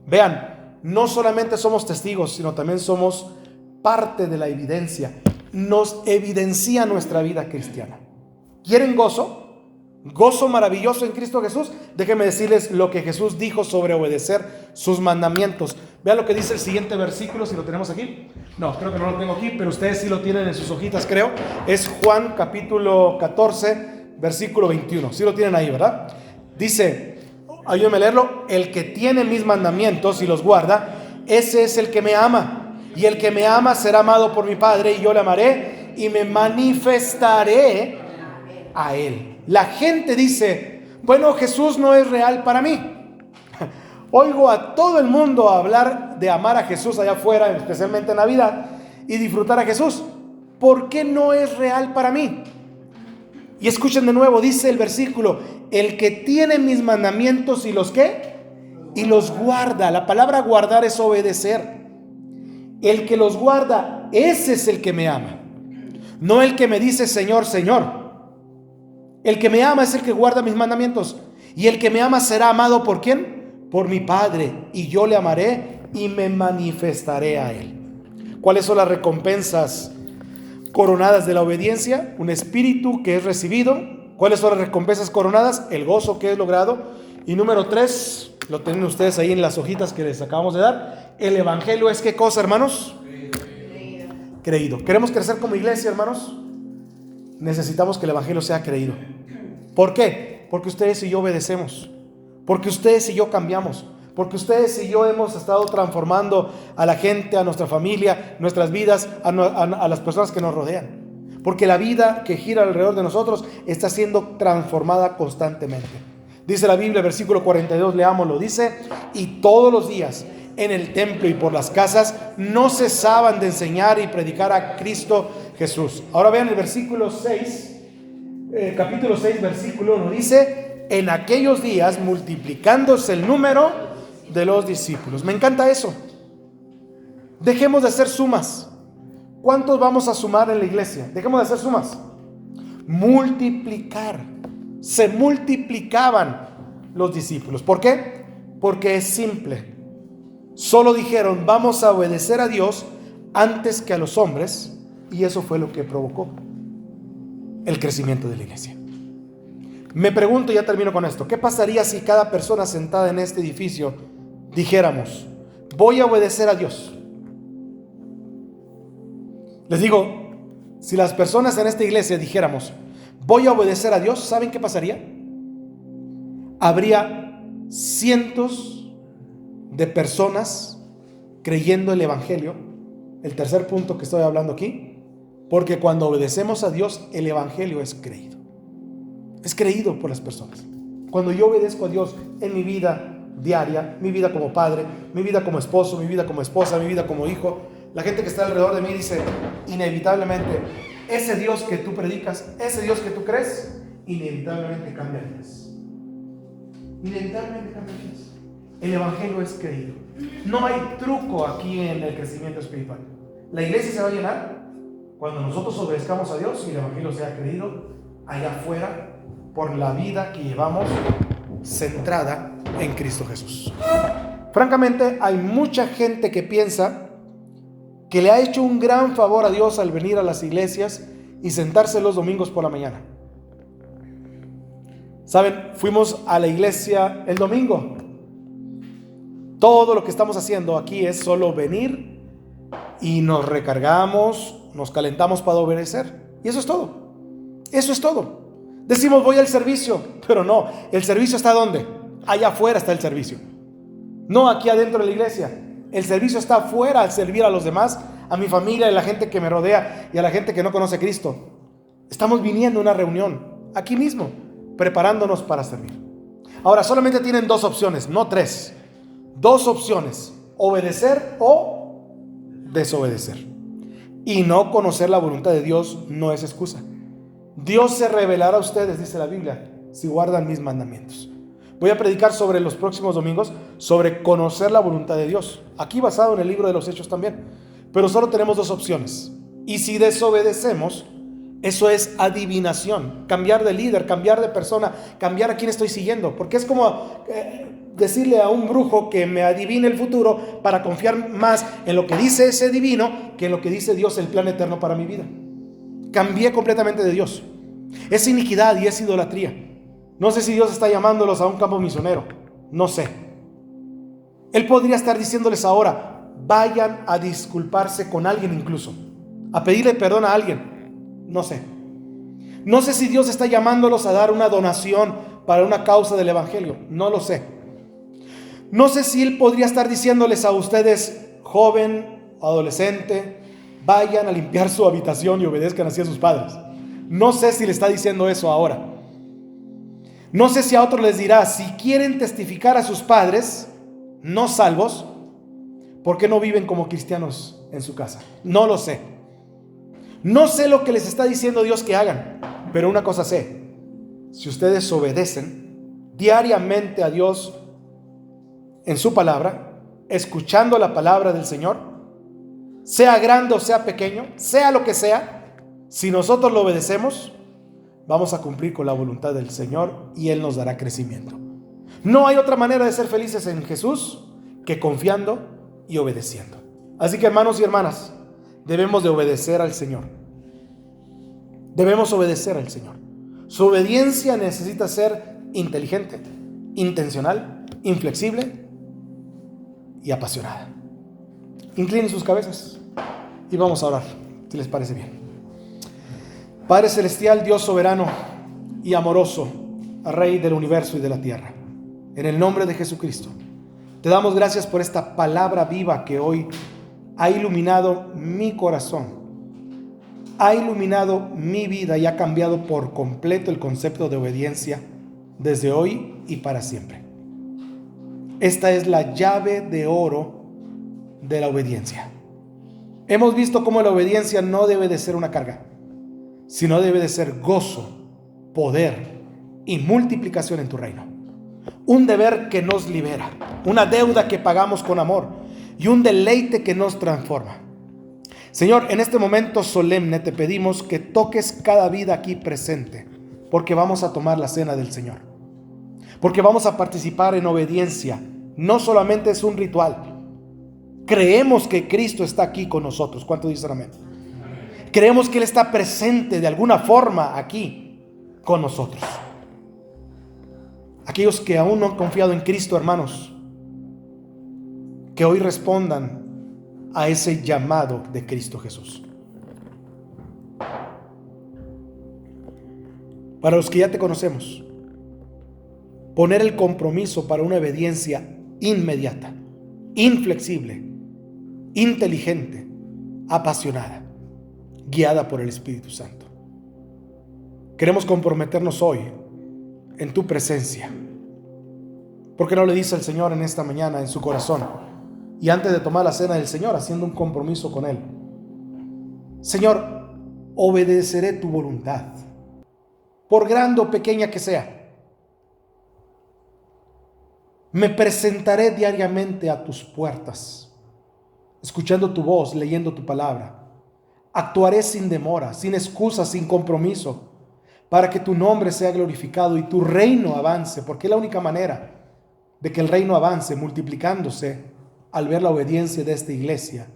Vean, no solamente somos testigos, sino también somos parte de la evidencia. Nos evidencia nuestra vida cristiana. ¿Quieren gozo? Gozo maravilloso en Cristo Jesús. Déjenme decirles lo que Jesús dijo sobre obedecer sus mandamientos. Vean lo que dice el siguiente versículo, si lo tenemos aquí. No, creo que no lo tengo aquí, pero ustedes sí lo tienen en sus hojitas, creo. Es Juan capítulo 14, versículo 21. Sí lo tienen ahí, ¿verdad? Dice, ayúdenme a leerlo: el que tiene mis mandamientos y los guarda, ese es el que me ama. Y el que me ama será amado por mi Padre, y yo le amaré y me manifestaré a él. La gente dice, bueno, Jesús no es real para mí. Oigo a todo el mundo hablar de amar a Jesús allá afuera, especialmente en Navidad, y disfrutar a Jesús. ¿Por qué no es real para mí? Y escuchen de nuevo, dice el versículo: el que tiene mis mandamientos y los ¿qué? Y los guarda. La palabra guardar es obedecer. El que los guarda, ese es el que me ama. No el que me dice Señor, Señor. El que me ama es el que guarda mis mandamientos. Y el que me ama será amado ¿por quién? Por mi Padre. Y yo le amaré y me manifestaré a él. ¿Cuáles son las recompensas coronadas de la obediencia? Un espíritu que es recibido. ¿Cuáles son las recompensas coronadas? El gozo que es logrado. Y número 3, lo tienen ustedes ahí en las hojitas que les acabamos de dar. El evangelio es ¿qué cosa, hermanos? Creído. ¿Queremos crecer como iglesia, hermanos? Necesitamos que el evangelio sea creído. ¿Por qué? Porque ustedes y yo obedecemos. Porque ustedes y yo cambiamos. Porque ustedes y yo hemos estado transformando a la gente, a nuestra familia, nuestras vidas, a las personas que nos rodean. Porque la vida que gira alrededor de nosotros está siendo transformada constantemente. Dice la Biblia, versículo 42, leámoslo. Dice: y todos los días en el templo y por las casas no cesaban de enseñar y predicar a Cristo Jesús. Ahora vean el versículo 6, capítulo 6, versículo 1. Dice: en aquellos días, multiplicándose el número, de los discípulos. Me encanta eso. Dejemos de hacer sumas. ¿Cuántos vamos a sumar en la iglesia? Dejemos de hacer sumas. Multiplicar. Se multiplicaban los discípulos. ¿Por qué? Porque es simple. Solo dijeron, vamos a obedecer a Dios antes que a los hombres, y eso fue lo que provocó el crecimiento de la iglesia. Me pregunto, ya termino con esto, ¿qué pasaría si cada persona sentada en este edificio dijéramos, voy a obedecer a Dios? Les digo, si las personas en esta iglesia dijéramos, voy a obedecer a Dios, ¿saben qué pasaría? Habría cientos de personas creyendo el evangelio. El tercer punto que estoy hablando aquí, porque cuando obedecemos a Dios, el evangelio es creído. Es creído por las personas. Cuando yo obedezco a Dios en mi vida diaria, mi vida como padre, mi vida como esposo, mi vida como esposa, mi vida como hijo, la gente que está alrededor de mí dice, inevitablemente, ese Dios que tú predicas, ese Dios que tú crees, inevitablemente cambia vidas. Inevitablemente cambia vidas. El evangelio es creído. No hay truco aquí en el crecimiento espiritual. La iglesia se va a llenar cuando nosotros obedezcamos a Dios y el evangelio sea creído allá afuera por la vida que llevamos centrada en Cristo Jesús. Francamente, hay mucha gente que piensa que le ha hecho un gran favor a Dios al venir a las iglesias y sentarse los domingos por la mañana. ¿Saben? Fuimos a la iglesia el domingo. Todo lo que estamos haciendo aquí es solo venir y nos recargamos, nos calentamos para obedecer. Y eso es todo. Eso es todo. Decimos voy al servicio, pero no, el servicio está ¿dónde? Allá afuera está el servicio. No aquí adentro de la iglesia. El servicio está afuera al servir a los demás, a mi familia, a la gente que me rodea y a la gente que no conoce a Cristo. Estamos viniendo a una reunión aquí mismo, preparándonos para servir. Ahora solamente tienen dos opciones, no tres. Dos opciones, obedecer o desobedecer. Y no conocer la voluntad de Dios no es excusa. Dios se revelará a ustedes, dice la Biblia, si guardan mis mandamientos. Voy a predicar sobre los próximos domingos sobre conocer la voluntad de Dios. Aquí basado en el libro de los Hechos también. Pero solo tenemos dos opciones. Y si desobedecemos, eso es adivinación. Cambiar de líder, cambiar de persona, cambiar a quién estoy siguiendo. Porque es como decirle a un brujo que me adivine el futuro para confiar más en lo que dice ese divino que en lo que dice Dios, el plan eterno para mi vida. Cambié completamente de Dios. Es iniquidad y es idolatría. No sé si Dios está llamándolos a un campo misionero. No sé. Él podría estar diciéndoles ahora, vayan a disculparse con alguien incluso, a pedirle perdón a alguien. No sé. No sé si Dios está llamándolos a dar una donación para una causa del evangelio. No lo sé. No sé si Él podría estar diciéndoles a ustedes, joven, adolescente, vayan a limpiar su habitación y obedezcan así a sus padres. No sé si le está diciendo eso ahora. No sé si a otros les dirá, si quieren testificar a sus padres no salvos, ¿por qué no viven como cristianos en su casa? No lo sé. No sé lo que les está diciendo Dios que hagan, pero una cosa sé: si ustedes obedecen diariamente a Dios en su palabra, escuchando la palabra del Señor, sea grande o sea pequeño, sea lo que sea, si nosotros lo obedecemos, vamos a cumplir con la voluntad del Señor y Él nos dará crecimiento. No hay otra manera de ser felices en Jesús que confiando y obedeciendo. Así que, hermanos y hermanas, debemos de obedecer al Señor. Debemos obedecer al Señor. Su obediencia necesita ser inteligente, intencional, inflexible y apasionada. Inclinen sus cabezas y vamos a orar, si les parece bien. Padre celestial, Dios soberano y amoroso, Rey del universo y de la tierra, en el nombre de Jesucristo, te damos gracias por esta palabra viva que hoy ha iluminado mi corazón, ha iluminado mi vida y ha cambiado por completo el concepto de obediencia desde hoy y para siempre. Esta es la llave de oro de la obediencia. Hemos visto cómo la obediencia no debe de ser una carga, sino debe de ser gozo, poder y multiplicación en tu reino. Un deber que nos libera. una deuda que pagamos con amor y un deleite que nos transforma. Señor, en este momento solemne te pedimos que toques cada vida aquí presente, porque vamos a tomar la cena del Señor, porque vamos a participar en obediencia. No solamente es un ritual, creemos que Cristo está aquí con nosotros. ¿Cuánto dicen amén? Creemos que Él está presente de alguna forma aquí con nosotros. Aquellos que aún no han confiado en Cristo, hermanos, que hoy respondan a ese llamado de Cristo Jesús. Para los que ya te conocemos, poner el compromiso para una obediencia inmediata, inflexible, inteligente, apasionada, guiada por el Espíritu Santo. Queremos comprometernos hoy en tu presencia. ¿Por qué no le dice el Señor en esta mañana en su corazón, y antes de tomar la cena del Señor, haciendo un compromiso con Él? Señor, obedeceré tu voluntad, por grande o pequeña que sea. Me presentaré diariamente a tus puertas, escuchando tu voz, leyendo tu palabra. Actuaré sin demora, sin excusa, sin compromiso, para que tu nombre sea glorificado y tu reino avance, porque es la única manera de que el reino avance, multiplicándose al ver la obediencia de esta iglesia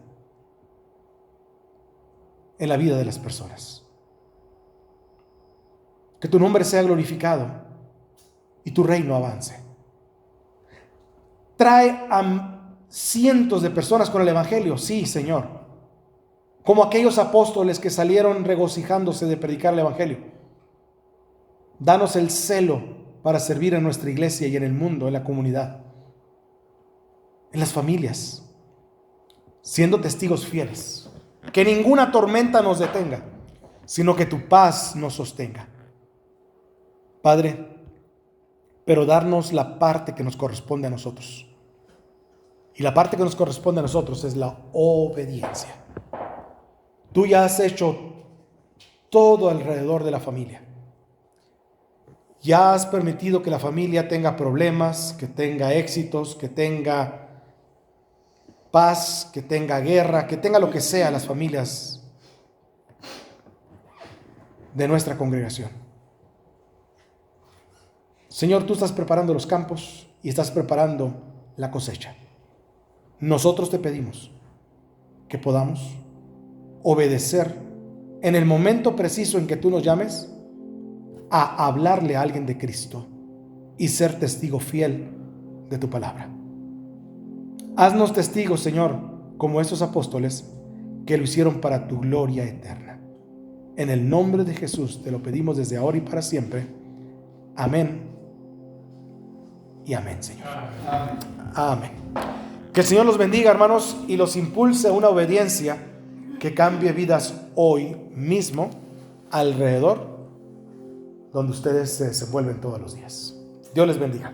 en la vida de las personas. Que tu nombre sea glorificado y tu reino avance. Trae a cientos de personas con el evangelio, sí, Señor, como aquellos apóstoles que salieron regocijándose de predicar el evangelio. Danos el celo para servir en nuestra iglesia y en el mundo, en la comunidad, en las familias, siendo testigos fieles. Que ninguna tormenta nos detenga, sino que tu paz nos sostenga. Padre, pero darnos la parte que nos corresponde a nosotros. Y la parte que nos corresponde a nosotros es la obediencia. Tú ya has hecho todo alrededor de la familia. Ya has permitido que la familia tenga problemas, que tenga éxitos, que tenga paz, que tenga guerra, que tenga lo que sea las familias de nuestra congregación. Señor, tú estás preparando los campos y estás preparando la cosecha. Nosotros te pedimos que podamos obedecer en el momento preciso en que tú nos llames a hablarle a alguien de Cristo y ser testigo fiel de tu palabra. Haznos testigos, Señor, como esos apóstoles que lo hicieron para tu gloria eterna. En el nombre de Jesús te lo pedimos desde ahora y para siempre. Amén y amén, Señor. Amén. Que el Señor los bendiga, hermanos, y los impulse a una obediencia que cambie vidas hoy mismo alrededor donde ustedes se desenvuelven todos los días. Dios les bendiga.